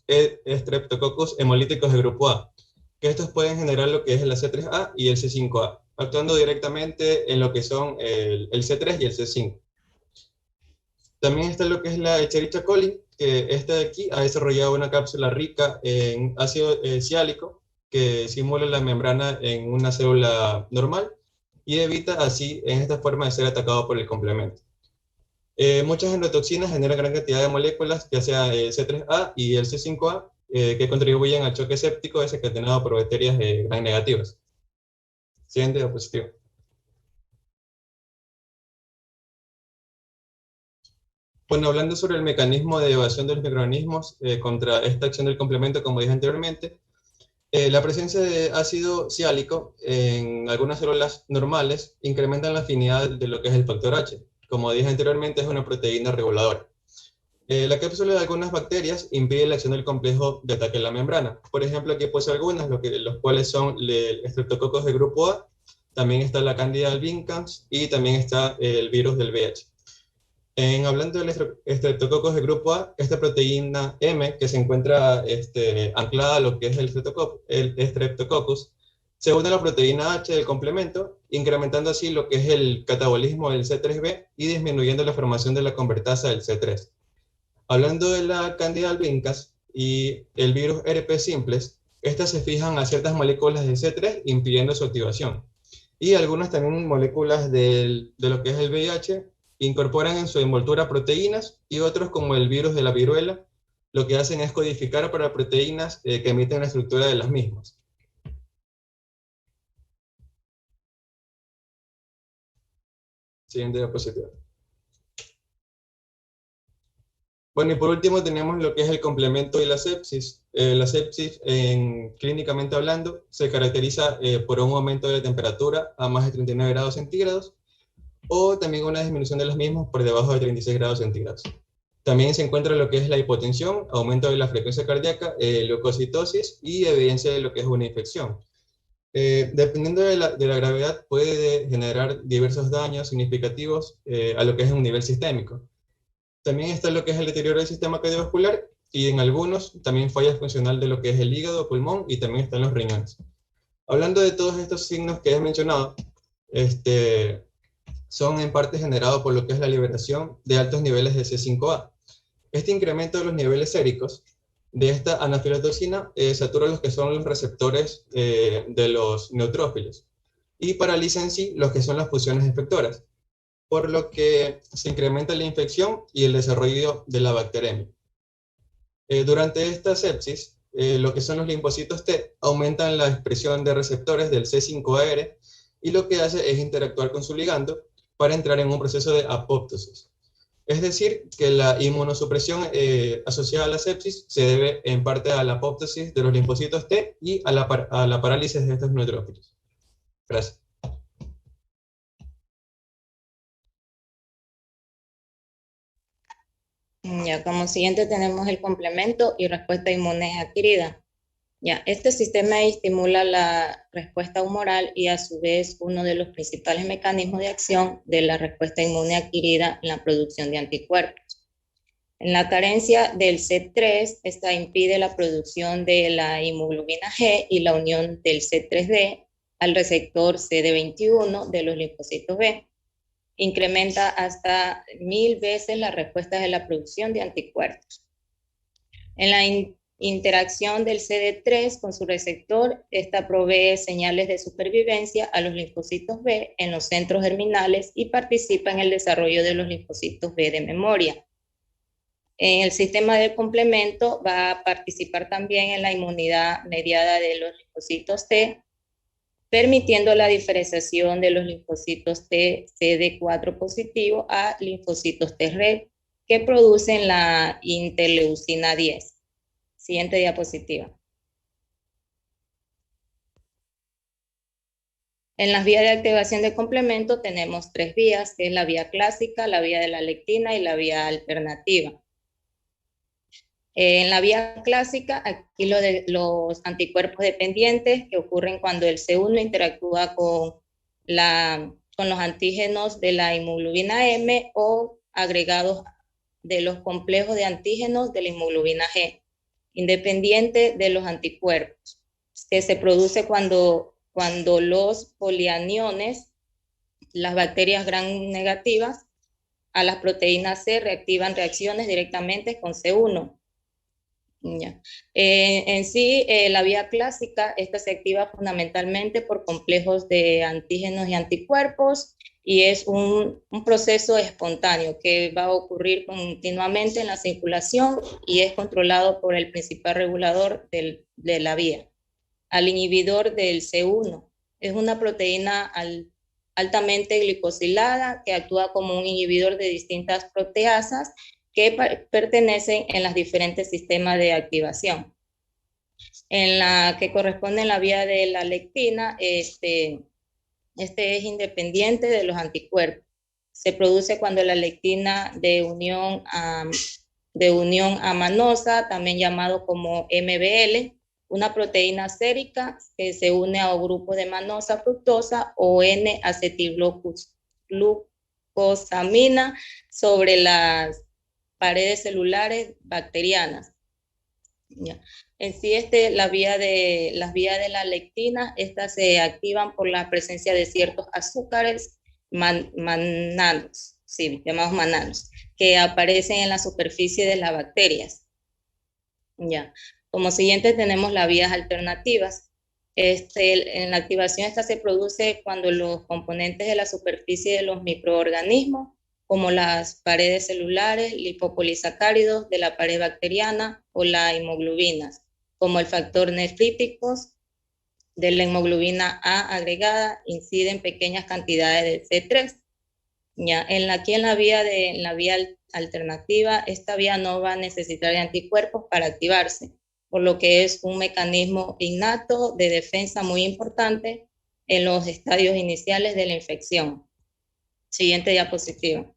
hemolíticos de grupo A, que estos pueden generar lo que es la C3A y el C5A, actuando directamente en lo que son el C3 y el C5. También está lo que es la Escherichia coli, que esta de aquí ha desarrollado una cápsula rica en ácido ciálico, que simula la membrana en una célula normal, y evita así en esta forma de ser atacado por el complemento. Muchas endotoxinas generan gran cantidad de moléculas, ya sea el C3A y el C5A, que contribuyen al choque séptico desencadenado por bacterias gram negativas. Siguiente diapositiva. Bueno, hablando sobre el mecanismo de evasión de los microorganismos contra esta acción del complemento, como dije anteriormente, la presencia de ácido ciálico en algunas células normales incrementa la afinidad de lo que es el factor H. Como dije anteriormente, es una proteína reguladora. La cápsula de algunas bacterias impide la acción del complejo de ataque en la membrana. Por ejemplo, aquí puse algunas, los cuales son el Streptococcus de grupo A, también está la Candida albicans y también está el virus del VIH. Hablando del Streptococcus de grupo A, esta proteína M, que se encuentra anclada a lo que es el Streptococcus, se une a la proteína H del complemento, incrementando así lo que es el catabolismo del C3b y disminuyendo la formación de la convertasa del C3. Hablando de la Candida albicans y el virus herpes simplex, estas se fijan a ciertas moléculas de C3 impidiendo su activación. Y algunas también moléculas de lo que es el VIH incorporan en su envoltura proteínas, y otros como el virus de la viruela lo que hacen es codificar para proteínas que emiten la estructura de las mismas. Siguiente diapositiva. Bueno, y por último tenemos lo que es el complemento y la sepsis. La sepsis, clínicamente hablando, se caracteriza por un aumento de la temperatura a más de 39 grados centígrados, o también una disminución de los mismos por debajo de 36 grados centígrados. También se encuentra lo que es la hipotensión, aumento de la frecuencia cardíaca, leucocitosis y evidencia de lo que es una infección. Dependiendo de la gravedad, puede generar diversos daños significativos a lo que es un nivel sistémico. También está lo que es el deterioro del sistema cardiovascular, y en algunos también falla funcional de lo que es el hígado, pulmón, y también están los riñones. Hablando de todos estos signos que he mencionado, son en parte generados por lo que es la liberación de altos niveles de C5A. Este incremento de los niveles séricos de esta anafilatocina satura los que son los receptores de los neutrófilos y paraliza en sí los que son las funciones efectoras, por lo que se incrementa la infección y el desarrollo de la bacteremia. Durante esta sepsis, lo que son los linfocitos T aumentan la expresión de receptores del C5AR, y lo que hace es interactuar con su ligando para entrar en un proceso de apoptosis. Es decir, que la inmunosupresión asociada a la sepsis se debe en parte a la apoptosis de los linfocitos T y a la parálisis de estos neutrófilos. Gracias. Ya, como siguiente tenemos el complemento y respuesta inmune adquirida. Ya, este sistema estimula la respuesta humoral y a su vez uno de los principales mecanismos de acción de la respuesta inmune adquirida en la producción de anticuerpos. En la carencia del C3, esta impide la producción de la hemoglobina G y la unión del C3D al receptor CD21 de los linfocitos B. Incrementa hasta 1000 veces las respuestas de la producción de anticuerpos. En la interacción del CD3 con su receptor, esta provee señales de supervivencia a los linfocitos B en los centros germinales y participa en el desarrollo de los linfocitos B de memoria. En el sistema de complemento va a participar también en la inmunidad mediada de los linfocitos T, permitiendo la diferenciación de los linfocitos T CD4 positivo a linfocitos T red, que producen la interleucina 10. Siguiente diapositiva. En las vías de activación de complemento tenemos 3 vías, que es la vía clásica, la vía de la lectina y la vía alternativa. En la vía clásica, aquí los anticuerpos dependientes que ocurren cuando el C1 interactúa con los antígenos de la hemoglobina M o agregados de los complejos de antígenos de la hemoglobina G, independiente de los anticuerpos, que se produce cuando los polianiones, las bacterias gram negativas, a las proteínas C reactivan reacciones directamente con C1. Ya. En sí, la vía clásica, esta se activa fundamentalmente por complejos de antígenos y anticuerpos, y es un proceso espontáneo que va a ocurrir continuamente en la circulación y es controlado por el principal regulador de la vía. Al inhibidor del C1 es una proteína altamente glicosilada que actúa como un inhibidor de distintas proteasas que pertenecen en los diferentes sistemas de activación. En la que corresponde a la vía de la lectina, este es independiente de los anticuerpos. Se produce cuando la lectina de unión amanosa, también llamado como MBL, una proteína sérica que se une a un grupo de manosa fructosa o N-acetilglucosamina sobre las paredes celulares bacterianas. Ya. En sí, las vías de la lectina, estas se activan por la presencia de ciertos azúcares mananos, sí, llamados mananos, que aparecen en la superficie de las bacterias. Ya. Como siguiente tenemos las vías alternativas. En la activación esta se produce cuando los componentes de la superficie de los microorganismos, como las paredes celulares, lipopolisacáridos de la pared bacteriana o las hemoglobinas, como el factor nefríticos de la hemoglobina A agregada, inciden pequeñas cantidades de C3. Ya, aquí en la vía alternativa, esta vía no va a necesitar de anticuerpos para activarse, por lo que es un mecanismo innato de defensa muy importante en los estadios iniciales de la infección. Siguiente diapositiva.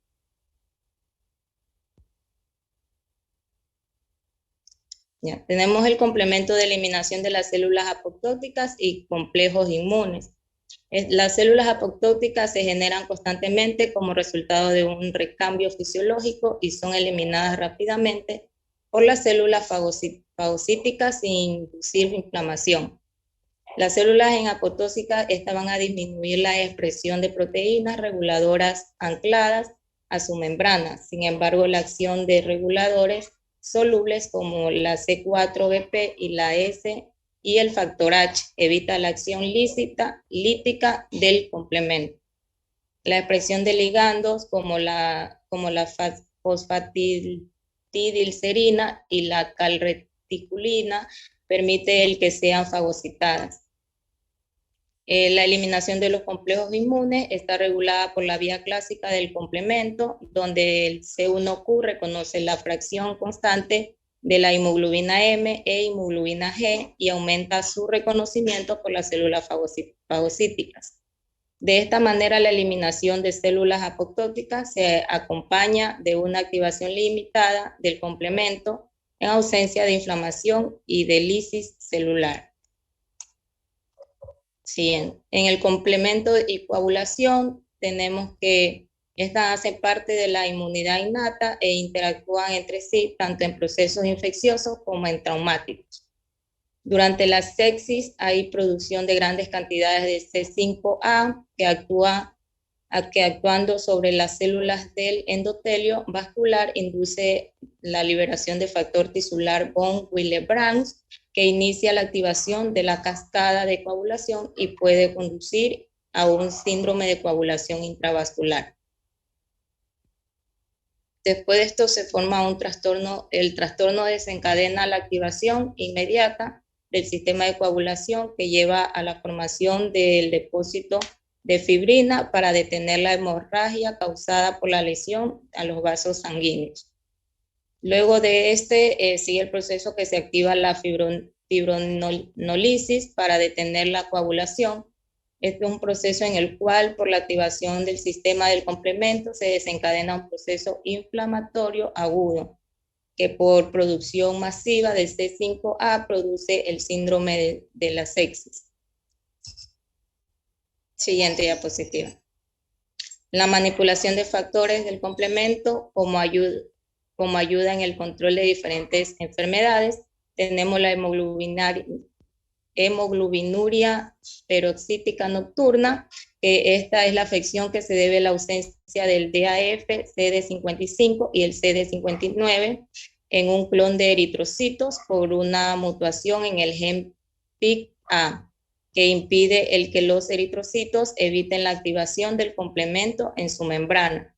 Ya, tenemos el complemento de eliminación de las células apoptóticas y complejos inmunes. Las células apoptóticas se generan constantemente como resultado de un recambio fisiológico y son eliminadas rápidamente por las células fagocíticas sin inducir inflamación. Las células en apoptótica van a disminuir la expresión de proteínas reguladoras ancladas a su membrana. Sin embargo, la acción de reguladores solubles como la C4BP y la S y el factor H evita la acción lítica del complemento. La expresión de ligandos como la fosfatidilcerina y la calreticulina permite el que sean fagocitadas. La eliminación de los complejos inmunes está regulada por la vía clásica del complemento, donde el C1Q reconoce la fracción constante de la hemoglobina M e hemoglobina G y aumenta su reconocimiento por las células fagocíticas. De esta manera, la eliminación de células apoptóticas se acompaña de una activación limitada del complemento en ausencia de inflamación y de lisis celular. Sí, en el complemento y coagulación tenemos que estas hacen parte de la inmunidad innata e interactúan entre sí tanto en procesos infecciosos como en traumáticos. Durante la sepsis hay producción de grandes cantidades de C5A que actuando sobre las células del endotelio vascular induce la liberación de factor tisular von Willebrand, que inicia la activación de la cascada de coagulación y puede conducir a un síndrome de coagulación intravascular. Después de esto se forma un trastorno, el trastorno desencadena la activación inmediata del sistema de coagulación que lleva a la formación del depósito de fibrina para detener la hemorragia causada por la lesión a los vasos sanguíneos. Luego de sigue el proceso que se activa la fibrinolisis para detener la coagulación. Este es un proceso en el cual, por la activación del sistema del complemento, se desencadena un proceso inflamatorio agudo, que por producción masiva del C5A produce el síndrome de la sepsis. Siguiente diapositiva. La manipulación de factores del complemento como ayuda en el control de diferentes enfermedades. Tenemos la hemoglobinuria peroxítica nocturna, que esta es la afección que se debe a la ausencia del DAF, CD55 y el CD59 en un clon de eritrocitos por una mutación en el gen PIK-A, que impide que los eritrocitos eviten la activación del complemento en su membrana.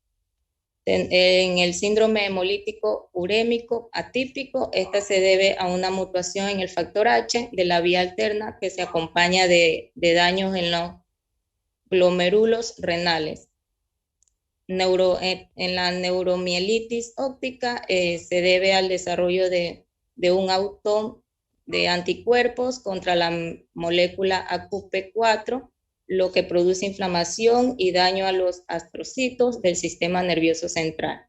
En el síndrome hemolítico urémico atípico, esta se debe a una mutación en el factor H de la vía alterna que se acompaña de daños en los glomérulos renales. En la neuromielitis óptica se debe al desarrollo de un auto de anticuerpos contra la molécula AQP4, lo que produce inflamación y daño a los astrocitos del sistema nervioso central.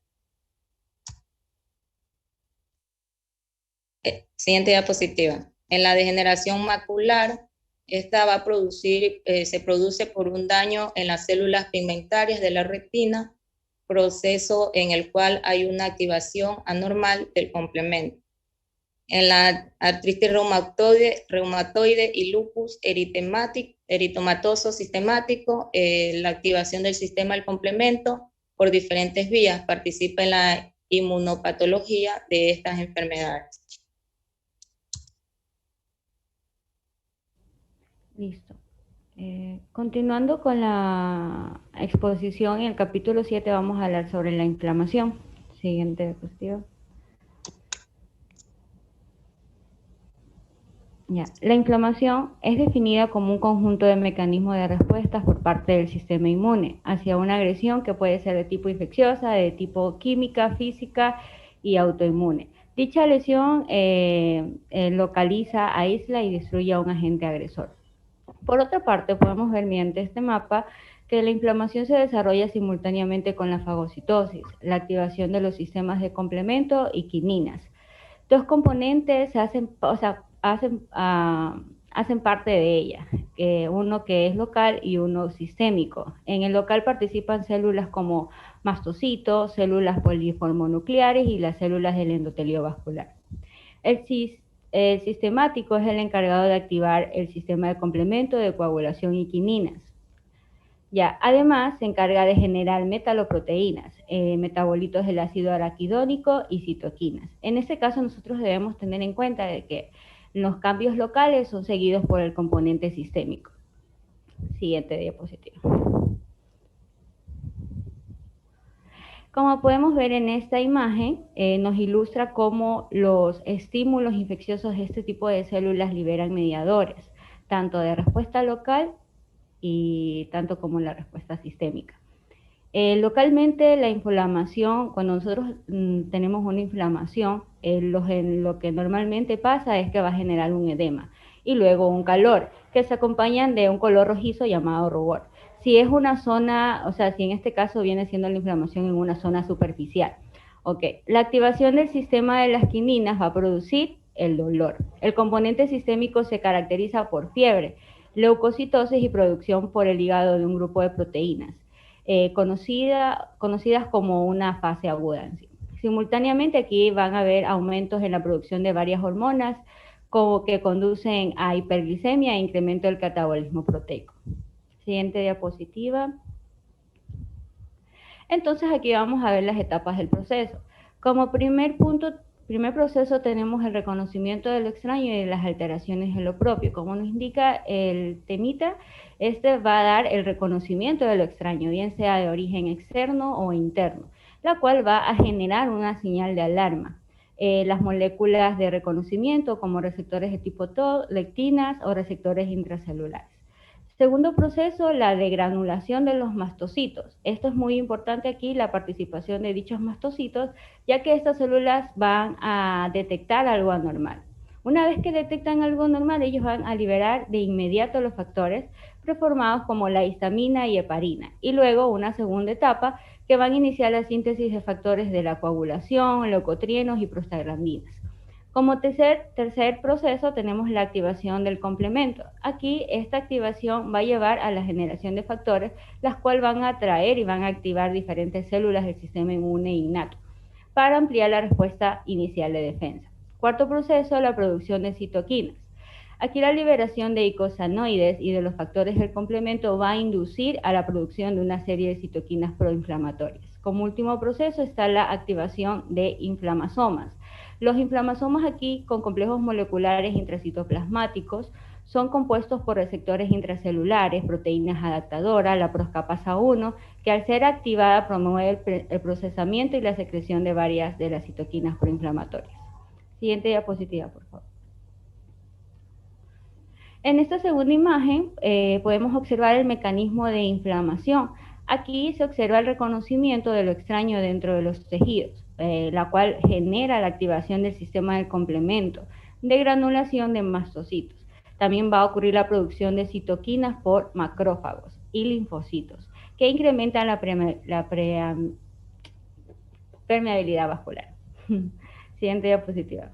Siguiente diapositiva. En la degeneración macular, esta se produce por un daño en las células pigmentarias de la retina, proceso en el cual hay una activación anormal del complemento. En la artritis reumatoide y lupus eritematoso sistemático, la activación del sistema del complemento por diferentes vías participa en la inmunopatología de estas enfermedades. Listo. Continuando con la exposición, en el capítulo 7 vamos a hablar sobre la inflamación. Siguiente diapositiva. Ya. La inflamación es definida como un conjunto de mecanismos de respuestas por parte del sistema inmune hacia una agresión que puede ser de tipo infecciosa, de tipo química, física y autoinmune. Dicha lesión localiza, aísla y destruye a un agente agresor. Por otra parte, podemos ver mediante este mapa que la inflamación se desarrolla simultáneamente con la fagocitosis, la activación de los sistemas de complemento y quininas. Dos componentes hacen parte de ella, uno que es local y uno sistémico. En el local participan células como mastocitos, células poliformonucleares y las células del endotelio vascular. El sistemático es el encargado de activar el sistema de complemento, de coagulación y quininas. Ya, además se encarga de generar metaloproteínas, metabolitos del ácido araquidónico y citoquinas. En este caso nosotros debemos tener en cuenta de que los cambios locales son seguidos por el componente sistémico. Siguiente diapositiva. Como podemos ver en esta imagen, nos ilustra cómo los estímulos infecciosos de este tipo de células liberan mediadores, tanto de respuesta local y tanto como la respuesta sistémica. Localmente la inflamación, cuando nosotros tenemos una inflamación, lo que normalmente pasa es que va a generar un edema y luego un calor, que se acompañan de un color rojizo llamado rubor. Si es una zona, o sea, si en este caso viene siendo la inflamación en una zona superficial. Ok, la activación del sistema de las quininas va a producir el dolor. El componente sistémico se caracteriza por fiebre, leucocitosis y producción por el hígado de un grupo de proteínas, conocidas como una fase aguda en sí. Simultáneamente aquí van a haber aumentos en la producción de varias hormonas como que conducen a hiperglicemia e incremento del catabolismo proteico. Siguiente diapositiva. Entonces aquí vamos a ver las etapas del proceso. Como primer proceso tenemos el reconocimiento de lo extraño y de las alteraciones de lo propio. Como nos indica el temita, este va a dar el reconocimiento de lo extraño, bien sea de origen externo o interno, la cual va a generar una señal de alarma. Las moléculas de reconocimiento como receptores de tipo TOD, lectinas o receptores intracelulares. Segundo proceso, la degranulación de los mastocitos. Esto es muy importante aquí, la participación de dichos mastocitos, ya que estas células van a detectar algo anormal. Una vez que detectan algo anormal, ellos van a liberar de inmediato los factores preformados como la histamina y heparina, y luego una segunda etapa que van a iniciar la síntesis de factores de la coagulación, leucotrienos y prostaglandinas. Como tercer proceso tenemos la activación del complemento. Aquí esta activación va a llevar a la generación de factores, las cuales van a atraer y van a activar diferentes células del sistema inmune innato para ampliar la respuesta inicial de defensa. Cuarto proceso, la producción de citoquinas. Aquí la liberación de icosanoides y de los factores del complemento va a inducir a la producción de una serie de citoquinas proinflamatorias. Como último proceso está la activación de inflamasomas. Los inflamasomas aquí, con complejos moleculares intracitoplasmáticos, son compuestos por receptores intracelulares, proteínas adaptadoras, la proscapasa 1, que al ser activada promueve el procesamiento y la secreción de varias de las citoquinas proinflamatorias. Siguiente diapositiva, por favor. En esta segunda imagen podemos observar el mecanismo de inflamación. Aquí se observa el reconocimiento de lo extraño dentro de los tejidos, la cual genera la activación del sistema del complemento de granulación de mastocitos. También va a ocurrir la producción de citoquinas por macrófagos y linfocitos, que incrementan la permeabilidad vascular. Siguiente diapositiva.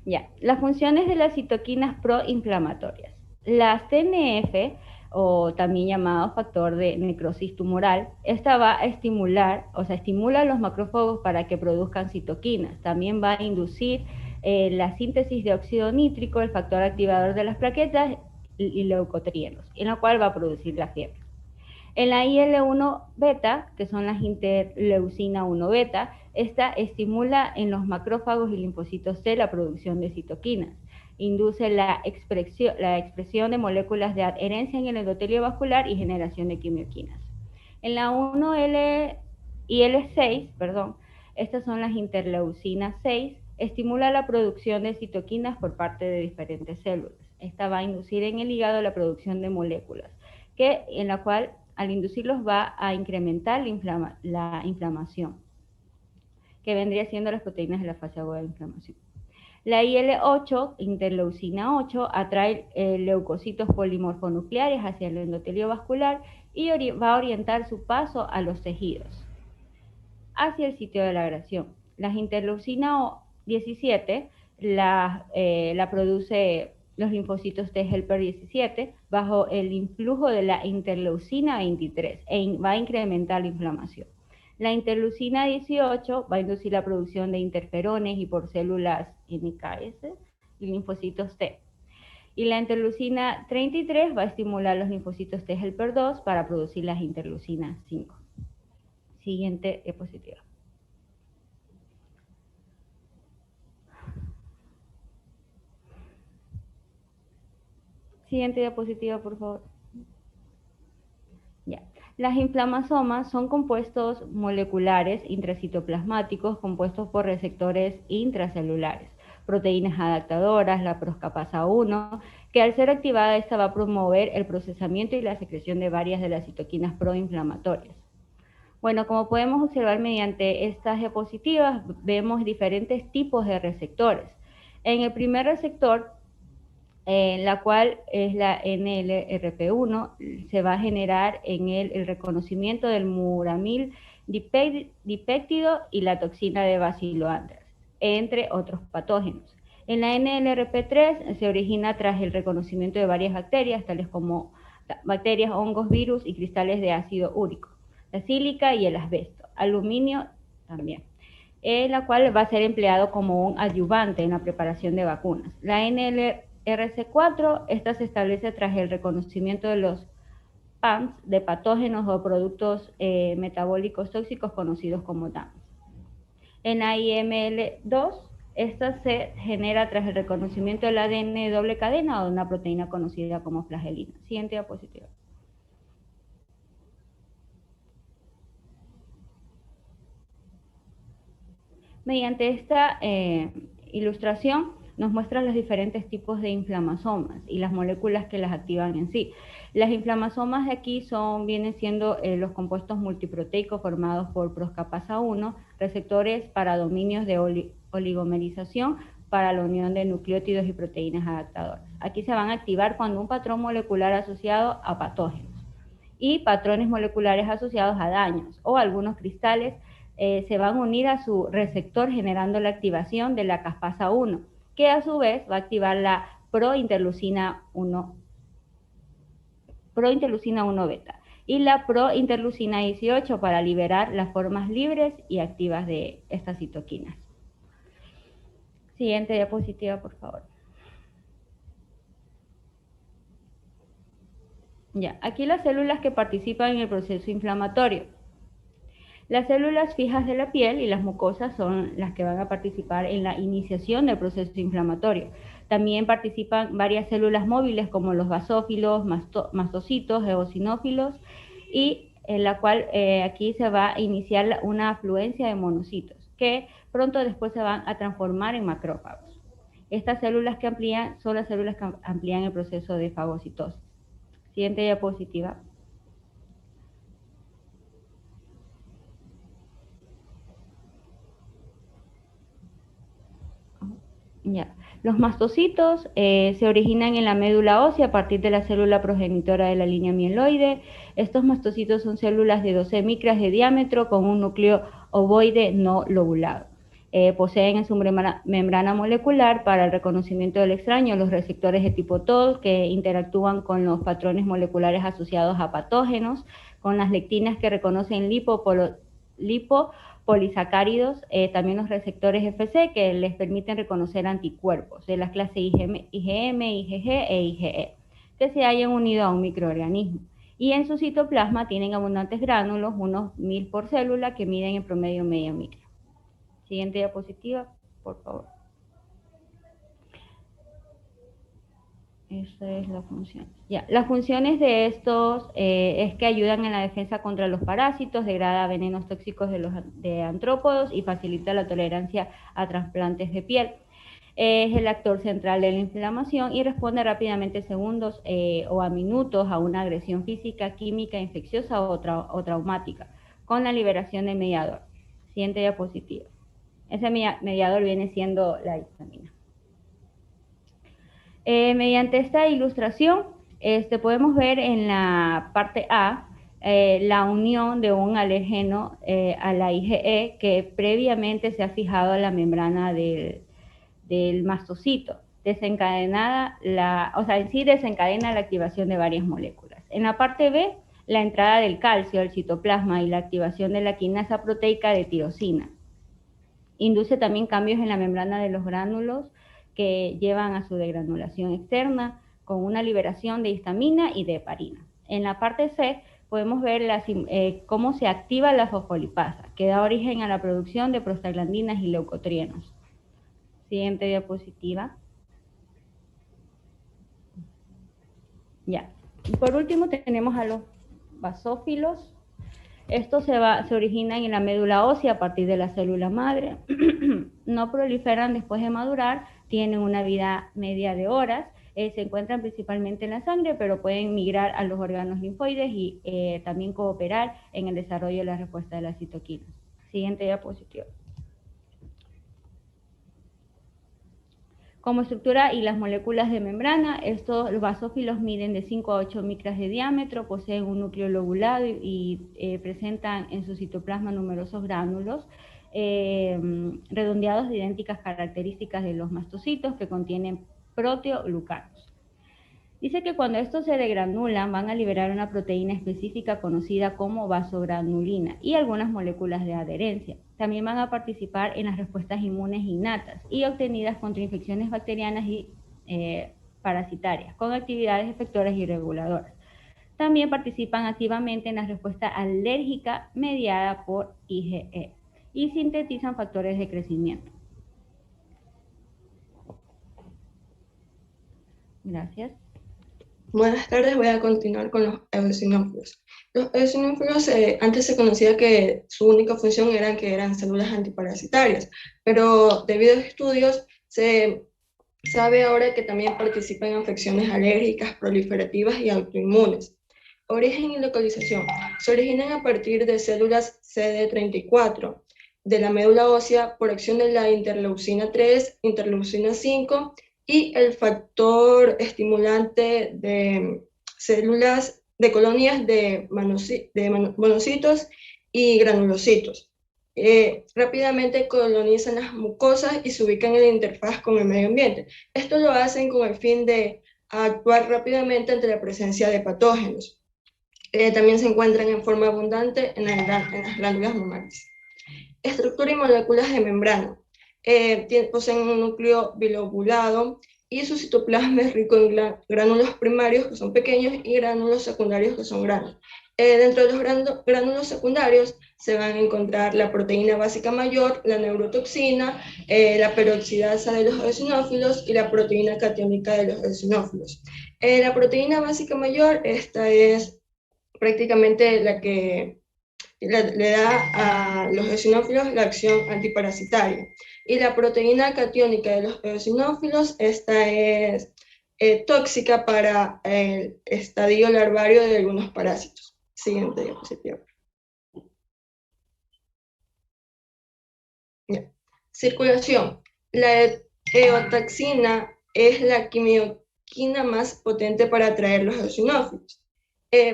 Ya, las funciones de las citoquinas proinflamatorias. Las TNF, o también llamado factor de necrosis tumoral, esta va a estimular, estimula a los macrófagos para que produzcan citoquinas. También va a inducir la síntesis de óxido nítrico, el factor activador de las plaquetas y leucotrienos, en la cual va a producir la fiebre. En la IL-1 beta, que son las interleucina 1 beta, esta estimula en los macrófagos y linfocitos T la producción de citoquinas. Induce la expresión de moléculas de adherencia en el endotelio vascular y generación de quimioquinas. En la 1L y L6, estas son las interleucinas 6, Estimula la producción de citoquinas por parte de diferentes células. Esta va a inducir en el hígado la producción de moléculas, en la cual al inducirlos va a incrementar la inflamación, que vendría siendo las proteínas de la fase aguda de inflamación. La IL-8, interleucina 8, atrae leucocitos polimorfonucleares hacia el endotelio vascular y va a orientar su paso a los tejidos, hacia el sitio de la agresión. La interleucina 17 la produce los linfocitos T helper 17 bajo el influjo de la interleucina 23 va a incrementar la inflamación. La interleucina 18 va a inducir la producción de interferones y por células NKS y linfocitos T. Y la interleucina 33 va a estimular los linfocitos T helper 2 para producir las interleucinas 5. Siguiente diapositiva. Siguiente diapositiva, por favor. Ya. Las inflamasomas son compuestos moleculares intracitoplasmáticos compuestos por receptores intracelulares, proteínas adaptadoras, la proscapasa 1, que al ser activada esta va a promover el procesamiento y la secreción de varias de las citoquinas proinflamatorias. Bueno, como podemos observar mediante estas diapositivas, vemos diferentes tipos de receptores. En el primer receptor, la cual es la NLRP1, se va a generar en el reconocimiento del muramil dipéptido y la toxina de Bacillus, entre otros patógenos. En la NLRP3 se origina tras el reconocimiento de varias bacterias, tales como bacterias, hongos, virus y cristales de ácido úrico, la sílica y el asbesto, aluminio también, la cual va a ser empleado como un adyuvante en la preparación de vacunas. La NLRC4, esta se establece tras el reconocimiento de los PAMs de patógenos o productos metabólicos tóxicos conocidos como DAMs. En AIML2, esta se genera tras el reconocimiento del ADN de doble cadena o de una proteína conocida como flagelina. Siguiente diapositiva. Mediante esta ilustración nos muestra los diferentes tipos de inflamasomas y las moléculas que las activan en sí. Las inflamasomas de aquí vienen siendo los compuestos multiproteicos formados por proscapasa 1, receptores para dominios de oligomerización para la unión de nucleótidos y proteínas adaptadoras. Aquí se van a activar cuando un patrón molecular asociado a patógenos y patrones moleculares asociados a daños o algunos cristales se van a unir a su receptor generando la activación de la caspasa 1, que a su vez va a activar la prointerleucina 1 beta y la prointerleucina 18 para liberar las formas libres y activas de estas citoquinas. Siguiente diapositiva, por favor. Ya, aquí las células que participan en el proceso inflamatorio. Las células fijas de la piel y las mucosas son las que van a participar en la iniciación del proceso inflamatorio. También participan varias células móviles como los basófilos, mastocitos, eosinófilos, y en la cual aquí se va a iniciar una afluencia de monocitos, que pronto después se van a transformar en macrófagos. Estas células que amplían son las células que amplían el proceso de fagocitosis. Siguiente diapositiva. Ya. Los mastocitos se originan en la médula ósea a partir de la célula progenitora de la línea mieloide. Estos mastocitos son células de 12 micras de diámetro con un núcleo ovoide no lobulado. Poseen en su membrana molecular para el reconocimiento del extraño los receptores de tipo TOL que interactúan con los patrones moleculares asociados a patógenos, con las lectinas que reconocen lipopolisacáridos, también los receptores FC que les permiten reconocer anticuerpos de las clases IgM, IgG e IgE, que se hayan unido a un microorganismo. Y en su citoplasma tienen abundantes gránulos, unos 1000 por célula, que miden en promedio media micra. Siguiente diapositiva, por favor. Esa es la función. Ya, las funciones de estos es que ayudan en la defensa contra los parásitos, degrada venenos tóxicos de artrópodos y facilita la tolerancia a trasplantes de piel. Es el actor central de la inflamación y responde rápidamente segundos o a minutos a una agresión física, química, infecciosa o traumática, con la liberación del mediador. Siguiente diapositiva. Ese mediador viene siendo la histamina. Mediante esta ilustración podemos ver en la parte A la unión de un alérgeno a la IgE que previamente se ha fijado a la membrana del mastocito, desencadena la activación de varias moléculas. En la parte B, la entrada del calcio al citoplasma y la activación de la quinasa proteica de tirosina. Induce también cambios en la membrana de los gránulos que llevan a su degranulación externa con una liberación de histamina y de heparina. En la parte C podemos ver cómo se activa la fosfolipasa, que da origen a la producción de prostaglandinas y leucotrienos. Siguiente diapositiva. Ya. Y por último tenemos a los basófilos. Estos se originan en la médula ósea a partir de la célula madre. No proliferan después de madurar, tienen una vida media de horas, se encuentran principalmente en la sangre, pero pueden migrar a los órganos linfoides y también cooperar en el desarrollo de la respuesta de las citoquinas. Siguiente diapositiva. Como estructura y las moléculas de membrana, los basófilos miden de 5 a 8 micras de diámetro, poseen un núcleo lobulado y presentan en su citoplasma numerosos gránulos redondeados de idénticas características de los mastocitos que contienen proteoglucanos. Dice que cuando estos se degranulan van a liberar una proteína específica conocida como vasogranulina y algunas moléculas de adherencia. También van a participar en las respuestas inmunes innatas y obtenidas contra infecciones bacterianas y parasitarias, con actividades efectoras y reguladoras. También participan activamente en la respuesta alérgica mediada por IgE y sintetizan factores de crecimiento. Gracias. Buenas tardes, voy a continuar con los eosinófilos. Los eosinófilos antes se conocía que su única función era que eran células antiparasitarias, pero debido a estudios se sabe ahora que también participan en afecciones alérgicas, proliferativas y autoinmunes. Origen y localización. Se originan a partir de células CD34 de la médula ósea por acción de la interleucina 3, interleucina 5 y el factor estimulante de células, de colonias de monocitos y granulocitos. Rápidamente colonizan las mucosas y se ubican en la interfaz con el medio ambiente. Esto lo hacen con el fin de actuar rápidamente ante la presencia de patógenos. También se encuentran en forma abundante en las glándulas mamarias. Estructura y moléculas de membrana. Poseen un núcleo bilobulado y su citoplasma es rico en gránulos primarios, que son pequeños, y gránulos secundarios, que son grandes. Dentro de los gránulos secundarios se van a encontrar la proteína básica mayor, la neurotoxina, la peroxidasa de los eosinófilos y la proteína catiónica de los eosinófilos. La proteína básica mayor, esta es prácticamente la que le da a los eosinófilos la acción antiparasitaria. Y la proteína catiónica de los eosinófilos, esta es tóxica para el estadio larvario de algunos parásitos. Siguiente diapositiva. Ya. Circulación. La eotaxina es la quimioquina más potente para atraer los eosinófilos.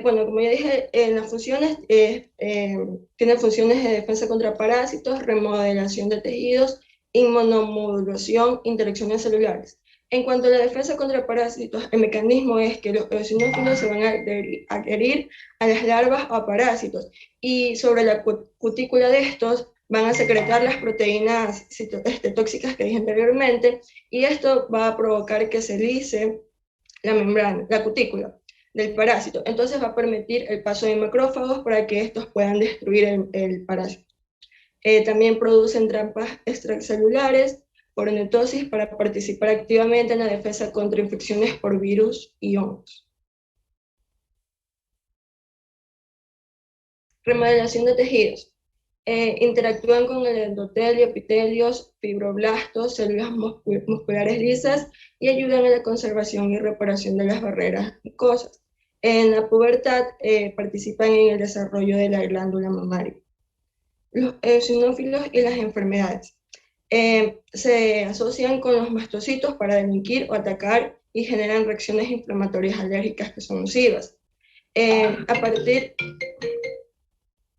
Bueno, como ya dije, las funciones tienen funciones de defensa contra parásitos, remodelación de tejidos, inmunomodulación, interacciones celulares. En cuanto a la defensa contra parásitos, el mecanismo es que los eosinófilos se van a adherir a las larvas o a parásitos, y sobre la cutícula de estos van a secretar las proteínas tóxicas que dije anteriormente, y esto va a provocar que se lise la membrana, la cutícula del parásito. Entonces va a permitir el paso de macrófagos para que estos puedan destruir el parásito. También producen trampas extracelulares por endotosis para participar activamente en la defensa contra infecciones por virus y hongos. Remodelación de tejidos. Interactúan con el endotelio, epitelios, fibroblastos, células musculares lisas y ayudan a la conservación y reparación de las barreras mucosas. En la pubertad participan en el desarrollo de la glándula mamaria. Los eosinófilos y las enfermedades. Se asocian con los mastocitos para delinquir o atacar y generan reacciones inflamatorias alérgicas que son nocivas.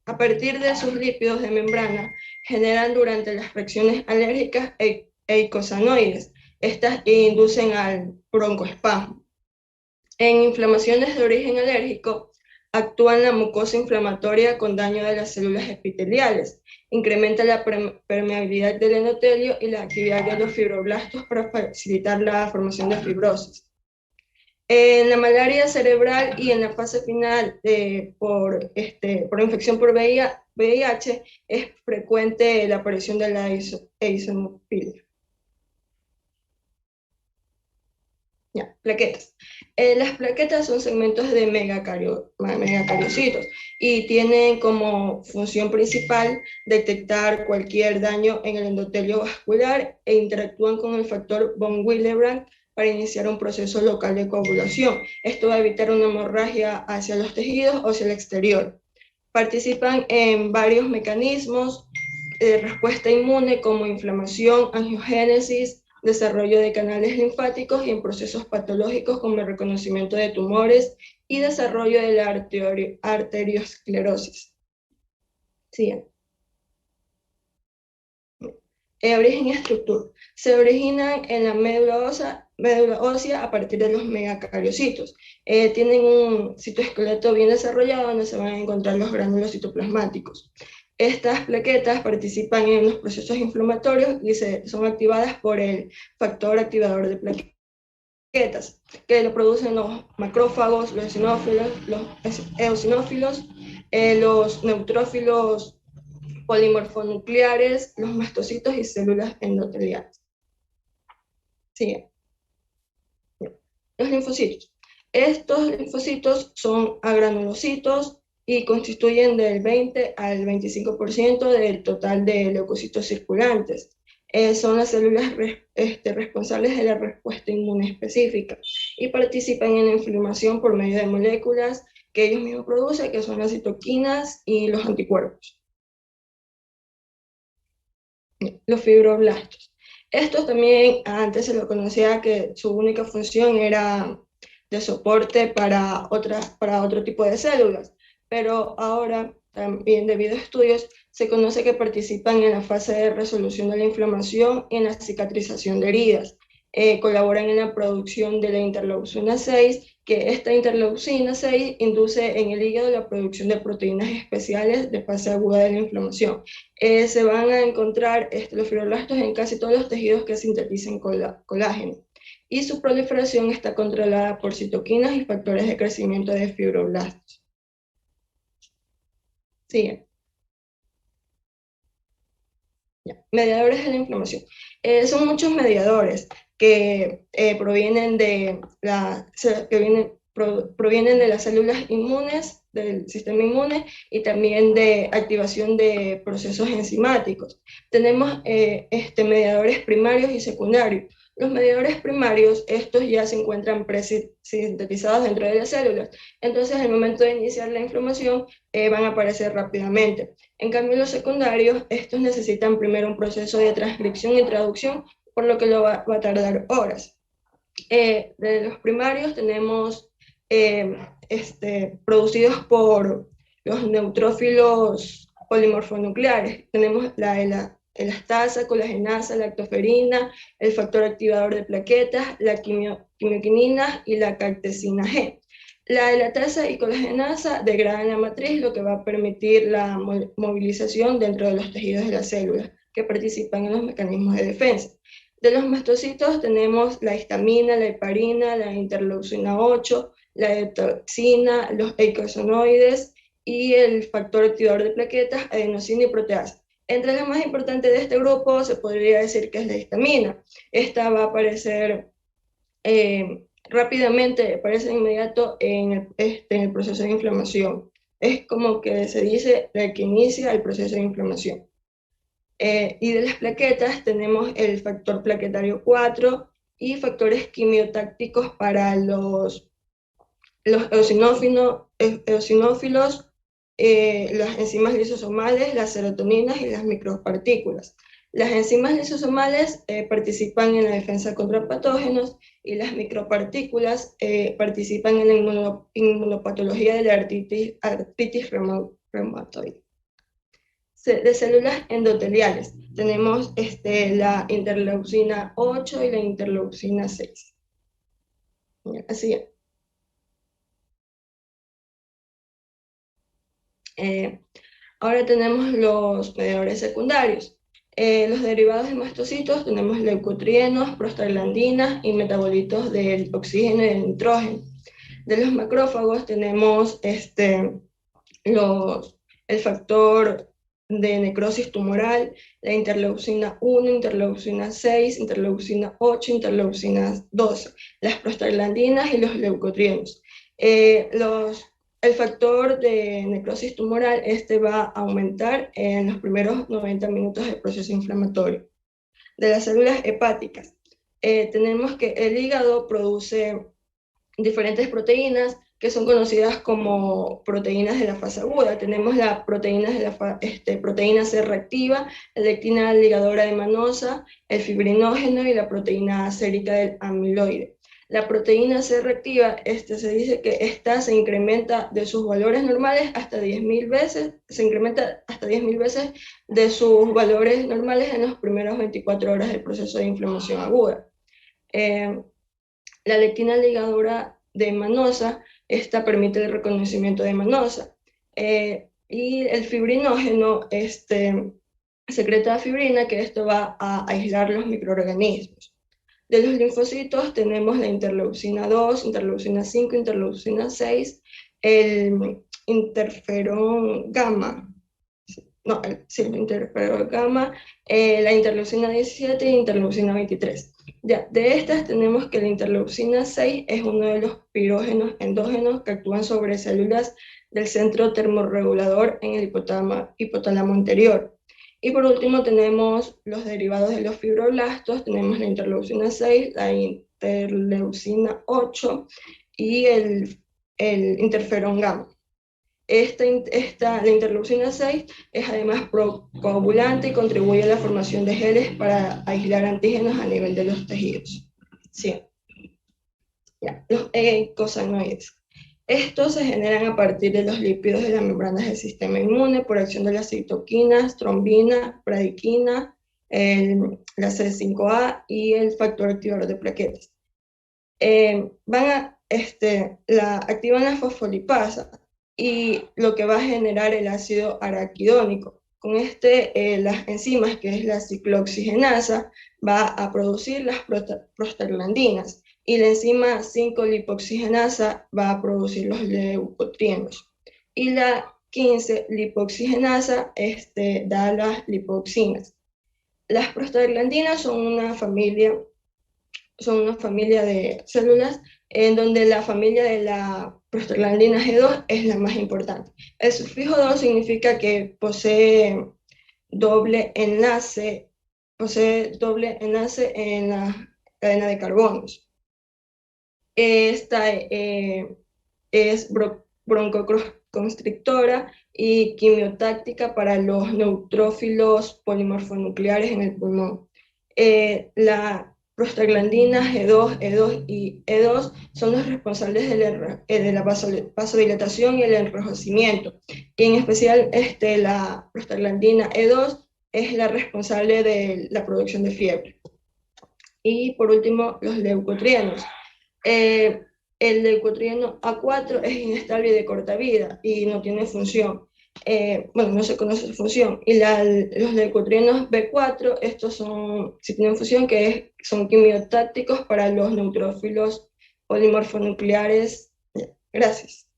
A partir de sus lípidos de membrana, generan durante las reacciones alérgicas eicosanoides. Estas inducen al broncoespasmo. En inflamaciones de origen alérgico, actúa en la mucosa inflamatoria con daño de las células epiteliales. Incrementa la permeabilidad del endotelio y la actividad de los fibroblastos para facilitar la formación de fibrosis. En la malaria cerebral y en la fase final por infección por VIH es frecuente la aparición de la eosinofilia. Plaquetas. Las plaquetas son segmentos de megacariocitos y tienen como función principal detectar cualquier daño en el endotelio vascular e interactúan con el factor von Willebrand para iniciar un proceso local de coagulación. Esto va a evitar una hemorragia hacia los tejidos o hacia el exterior. Participan en varios mecanismos de respuesta inmune como inflamación, angiogénesis, desarrollo de canales linfáticos y en procesos patológicos como el reconocimiento de tumores y desarrollo de la arteriosclerosis. Sigan. Origen y estructura. Se originan en la médula ósea a partir de los megacariocitos. Tienen un citoesqueleto bien desarrollado donde se van a encontrar los gránulos citoplasmáticos. Estas plaquetas participan en los procesos inflamatorios y son activadas por el factor activador de plaquetas, que lo producen los macrófagos, los eosinófilos, los neutrófilos polimorfonucleares, los mastocitos y células endoteliales. Sigue. Los linfocitos. Estos linfocitos son agranulocitos y constituyen del 20 al 25% del total de leucocitos circulantes. Son las células responsables de la respuesta inmune específica y participan en la inflamación por medio de moléculas que ellos mismos producen, que son las citoquinas y los anticuerpos. Los fibroblastos. Estos también antes se lo conocía que su única función era de soporte para otro tipo de células, pero ahora también debido a estudios se conoce que participan en la fase de resolución de la inflamación y en la cicatrización de heridas. Colaboran en la producción de la interleucina 6, que esta interleucina 6 induce en el hígado la producción de proteínas especiales de fase aguda de la inflamación. Se van a encontrar los fibroblastos en casi todos los tejidos que sintetizan colágeno, y su proliferación está controlada por citoquinas y factores de crecimiento de fibroblastos. Sigue. Mediadores de la inflamación. Son muchos mediadores que provienen de las células inmunes, del sistema inmune, y también de activación de procesos enzimáticos. Tenemos mediadores primarios y secundarios. Los mediadores primarios, estos ya se encuentran presintetizados dentro de las células, entonces al momento de iniciar la inflamación van a aparecer rápidamente. En cambio los secundarios, estos necesitan primero un proceso de transcripción y traducción, por lo que va a tardar horas. De los primarios tenemos producidos por los neutrófilos polimorfonucleares. Tenemos la elastasa, colagenasa, lactoferina, el factor activador de plaquetas, la quimioquinina y la caltesina G. La elastasa y colagenasa degradan la matriz, lo que va a permitir la movilización dentro de los tejidos de las células que participan en los mecanismos de defensa. De los mastocitos tenemos la histamina, la heparina, la interleucina 8, la etoxina, los eicosanoides y el factor activador de plaquetas, adenosina y proteasa. Entre las más importantes de este grupo se podría decir que es la histamina. Esta va a aparecer rápidamente, aparece de inmediato en el proceso de inflamación. Es como que se dice la que inicia el proceso de inflamación. Y de las plaquetas tenemos el factor plaquetario 4 y factores quimiotácticos para los eosinófilos, las enzimas lisosomales, las serotoninas y las micropartículas. Las enzimas lisosomales participan en la defensa contra patógenos y las micropartículas participan en la inmunopatología de la artritis reumatoide. De células endoteliales tenemos la interleucina 8 y la interleucina 6. Así es. Ahora tenemos los mediadores secundarios. Los derivados de mastocitos tenemos leucotrienos, prostaglandinas y metabolitos del oxígeno y del nitrógeno. De los macrófagos tenemos el factor de necrosis tumoral, la interleucina 1, interleucina 6, interleucina 8, interleucina 12, las prostaglandinas y los leucotrienos. El factor de necrosis tumoral va a aumentar en los primeros 90 minutos del proceso inflamatorio. De las células hepáticas, tenemos que el hígado produce diferentes proteínas que son conocidas como proteínas de la fase aguda. Tenemos la proteína C reactiva, la lectina ligadora de manosa, el fibrinógeno y la proteína sérica del amiloide. La proteína C reactiva, se dice que esta se incrementa de sus valores normales hasta 10.000 veces, se incrementa hasta 10.000 veces de sus valores normales en los primeros 24 horas del proceso de inflamación aguda. La lectina ligadora de manosa, esta permite el reconocimiento de manosa. Y el fibrinógeno secreta fibrina, que esto va a aislar los microorganismos. De los linfocitos tenemos la interleucina 2, interleucina 5, interleucina 6, el interferón gamma, el interferón gamma, la interleucina 17 y interleucina 23. Ya, de estas tenemos que la interleucina 6 es uno de los pirógenos endógenos que actúan sobre células del centro termorregulador en el hipotálamo anterior. Y por último tenemos los derivados de los fibroblastos, tenemos la interleucina 6, la interleucina 8 y el interferón gamma. La interleucina 6 es además procoagulante y contribuye a la formación de geles para aislar antígenos a nivel de los tejidos. Sí. Ya. Los eicosanoides. Estos se generan a partir de los lípidos de las membranas del sistema inmune por acción de las citoquinas, trombina, bradiquina, la C5A y el factor activador de plaquetas. Activan la fosfolipasa y lo que va a generar el ácido araquidónico. Con las enzimas, que es la ciclooxigenasa, va a producir las prostaglandinas, y la enzima 5-lipoxigenasa va a producir los leucotrienos. Y la 15-lipoxigenasa da las lipoxinas. Las prostaglandinas son una familia de células en donde la familia de la prostaglandina G2 es la más importante. El sufijo 2 significa que posee doble enlace en la cadena de carbonos. Esta es broncoconstrictora y quimiotáctica para los neutrófilos polimorfonucleares en el pulmón. La prostaglandina G2, E2 y E2 son los responsables de la vasodilatación y el enrojecimiento. Y en especial la prostaglandina E2 es la responsable de la producción de fiebre. Y por último, los leucotrienos. El leucotrieno A4 es inestable y de corta vida y no tiene función. No se conoce su función. Y los leucotrienos B4, estos sí tienen función, son quimiotácticos para los neutrófilos polimorfonucleares. Gracias.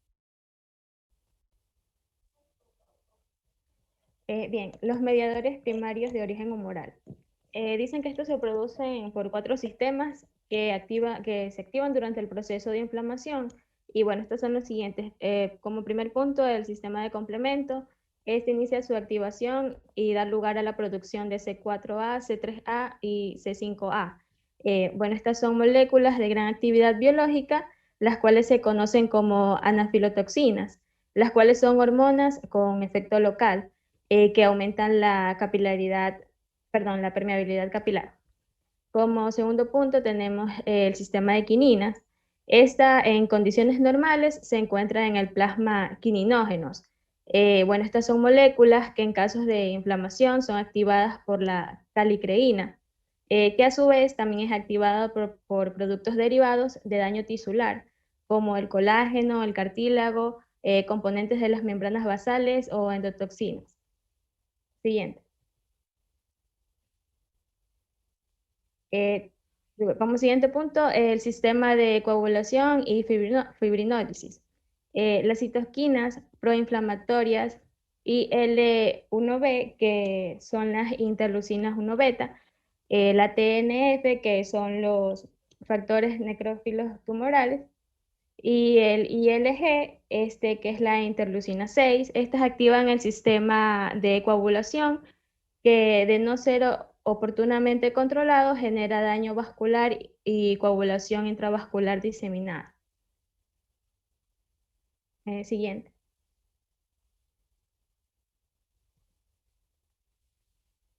Bien, los mediadores primarios de origen humoral. Dicen que estos se producen por 4 sistemas que se activan durante el proceso de inflamación. Y bueno, estos son los siguientes. Como primer punto, el sistema de complemento. Este inicia su activación y da lugar a la producción de C4A, C3A y C5A. Bueno, estas son moléculas de gran actividad biológica, las cuales se conocen como anafilotoxinas, las cuales son hormonas con efecto local que aumentan la la permeabilidad capilar. Como segundo punto tenemos el sistema de quininas. Esta en condiciones normales se encuentra en el plasma quininógenos. Bueno, estas son moléculas que en casos de inflamación son activadas por la calicreína, que a su vez también es activada por productos derivados de daño tisular, como el colágeno, el cartílago, componentes de las membranas basales o endotoxinas. Siguiente. Como siguiente punto, el sistema de coagulación y fibrinólisis. Las citoquinas proinflamatorias y L1B, que son las interleucinas 1 beta, la TNF, que son los factores necrófilos tumorales, y el ILG, que es la interleucina 6, estas activan el sistema de coagulación que de no ser oportunamente controlado genera daño vascular y coagulación intravascular diseminada. Siguiente.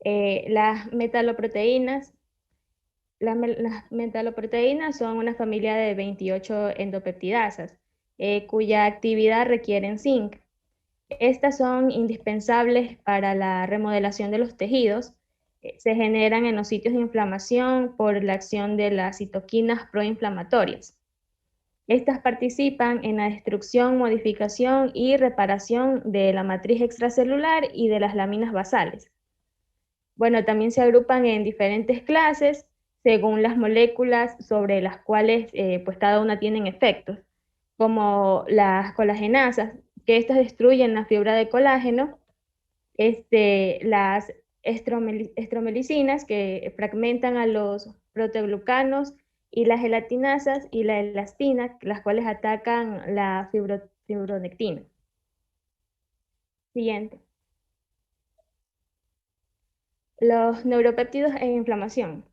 Las metaloproteínas. Las metaloproteínas son una familia de 28 endopeptidasas, cuya actividad requiere zinc. Estas son indispensables para la remodelación de los tejidos. Se generan en los sitios de inflamación por la acción de las citoquinas proinflamatorias. Estas participan en la destrucción, modificación y reparación de la matriz extracelular y de las láminas basales. Bueno, también se agrupan en diferentes clases según las moléculas sobre las cuales pues cada una tienen efectos, como las colagenasas, que estas destruyen la fibra de colágeno, las estromelicinas, que fragmentan a los proteoglucanos, y las gelatinasas y la elastina, las cuales atacan la fibronectina. Siguiente. Los neuropéptidos en inflamación.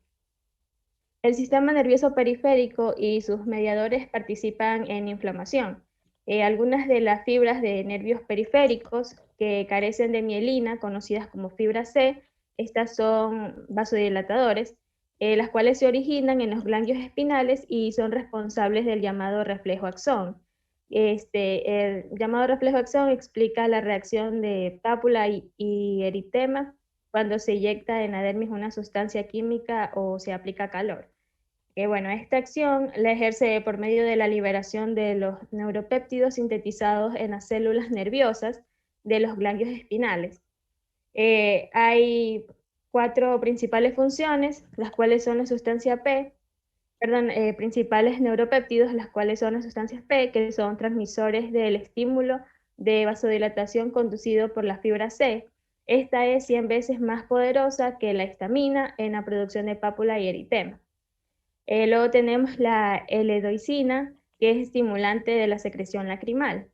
El sistema nervioso periférico y sus mediadores participan en inflamación. Algunas de las fibras de nervios periféricos que carecen de mielina, conocidas como fibra C, estas son vasodilatadores, las cuales se originan en los ganglios espinales y son responsables del llamado reflejo axón. El llamado reflejo axón explica la reacción de pápula y eritema cuando se inyecta en la dermis una sustancia química o se aplica calor. Bueno, esta acción la ejerce por medio de la liberación de los neuropéptidos sintetizados en las células nerviosas de los ganglios espinales. Hay 4 principales funciones, las cuales son la sustancia P, principales neuropéptidos, las cuales son las sustancias P, que son transmisores del estímulo de vasodilatación conducido por la fibra C. Esta es 100 veces más poderosa que la histamina en la producción de pápula y eritema. Luego tenemos la L-doicina, que es estimulante de la secreción lacrimal.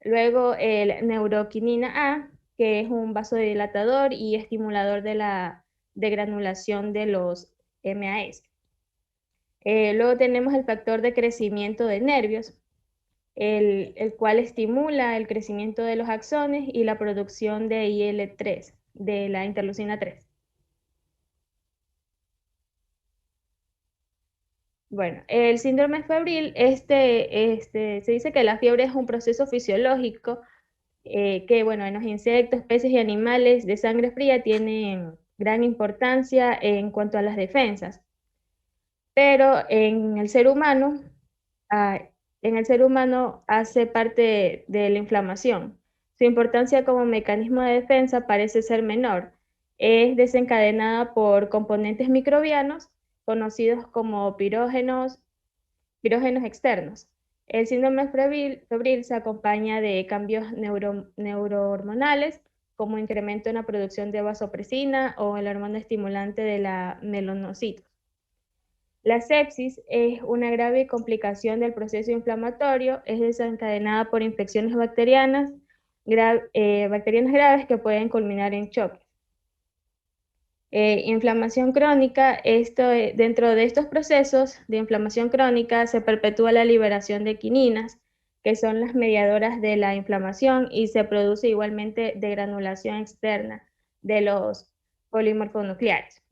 Luego el neuroquinina A, que es un vasodilatador y estimulador de la degranulación de los MAS. Luego tenemos el factor de crecimiento de nervios, el cual estimula el crecimiento de los axones y la producción de IL-3, de la interleucina 3. Bueno, el síndrome febril, se dice que la fiebre es un proceso fisiológico que, bueno, en los insectos, peces y animales de sangre fría tienen gran importancia en cuanto a las defensas. Pero en el ser humano hace parte de la inflamación. Su importancia como mecanismo de defensa parece ser menor. Es desencadenada por componentes microbianos conocidos como pirógenos externos. El síndrome febril se acompaña de cambios neurohormonales como incremento en la producción de vasopresina o el hormona estimulante de la melanocitos. La sepsis es una grave complicación del proceso inflamatorio, es desencadenada por infecciones bacterianas graves que pueden culminar en choques. Inflamación crónica, dentro de estos procesos de inflamación crónica se perpetúa la liberación de quininas, que son las mediadoras de la inflamación, y se produce igualmente degranulación externa de los polimorfonucleares.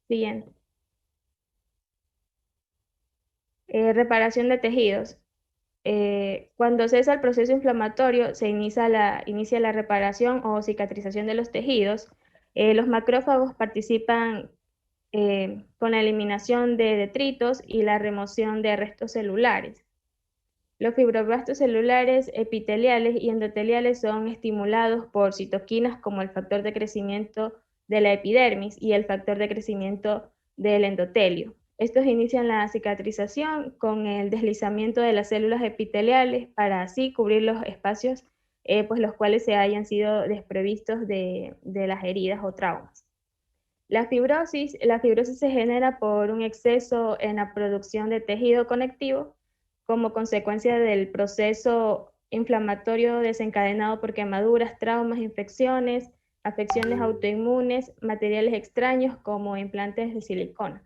Siguiente. Reparación de tejidos. Cuando cesa el proceso inflamatorio, se inicia la reparación o cicatrización de los tejidos. Los macrófagos participan con la eliminación de detritos y la remoción de restos celulares. Los fibroblastos celulares epiteliales y endoteliales son estimulados por citoquinas como el factor de crecimiento de la epidermis y el factor de crecimiento del endotelio. Estos inician la cicatrización con el deslizamiento de las células epiteliales para así cubrir los espacios pues los cuales se hayan sido desprovistos de las heridas o traumas. La fibrosis se genera por un exceso en la producción de tejido conectivo como consecuencia del proceso inflamatorio desencadenado por quemaduras, traumas, infecciones, afecciones autoinmunes, materiales extraños como implantes de silicona.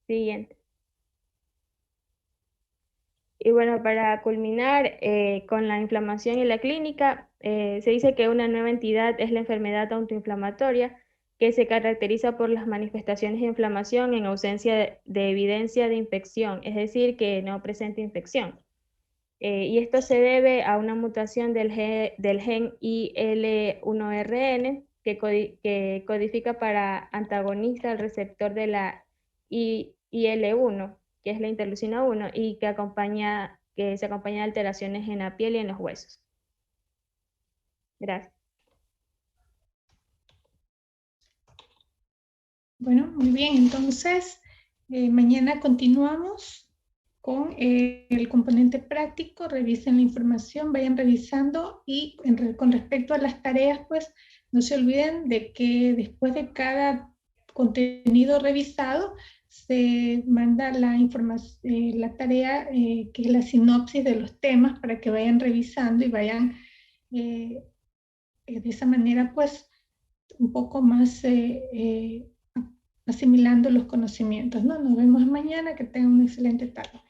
Siguiente. Y bueno, para culminar con la inflamación y la clínica, se dice que una nueva entidad es la enfermedad autoinflamatoria, que se caracteriza por las manifestaciones de inflamación en ausencia de evidencia de infección, es decir, que no presenta infección. Y esto se debe a una mutación del gen IL1RN que codifica para antagonista al receptor de la IL-1, que es la interleucina 1, y que se acompaña de alteraciones en la piel y en los huesos. Gracias. Bueno, muy bien, entonces mañana continuamos con el componente práctico. Revisen la información, vayan revisando, y con respecto a las tareas, pues no se olviden de que después de cada contenido revisado se manda la información, la tarea que es la sinopsis de los temas, para que vayan revisando y vayan de esa manera pues un poco más asimilando los conocimientos, ¿no? Nos vemos mañana, que tengan una excelente tarde.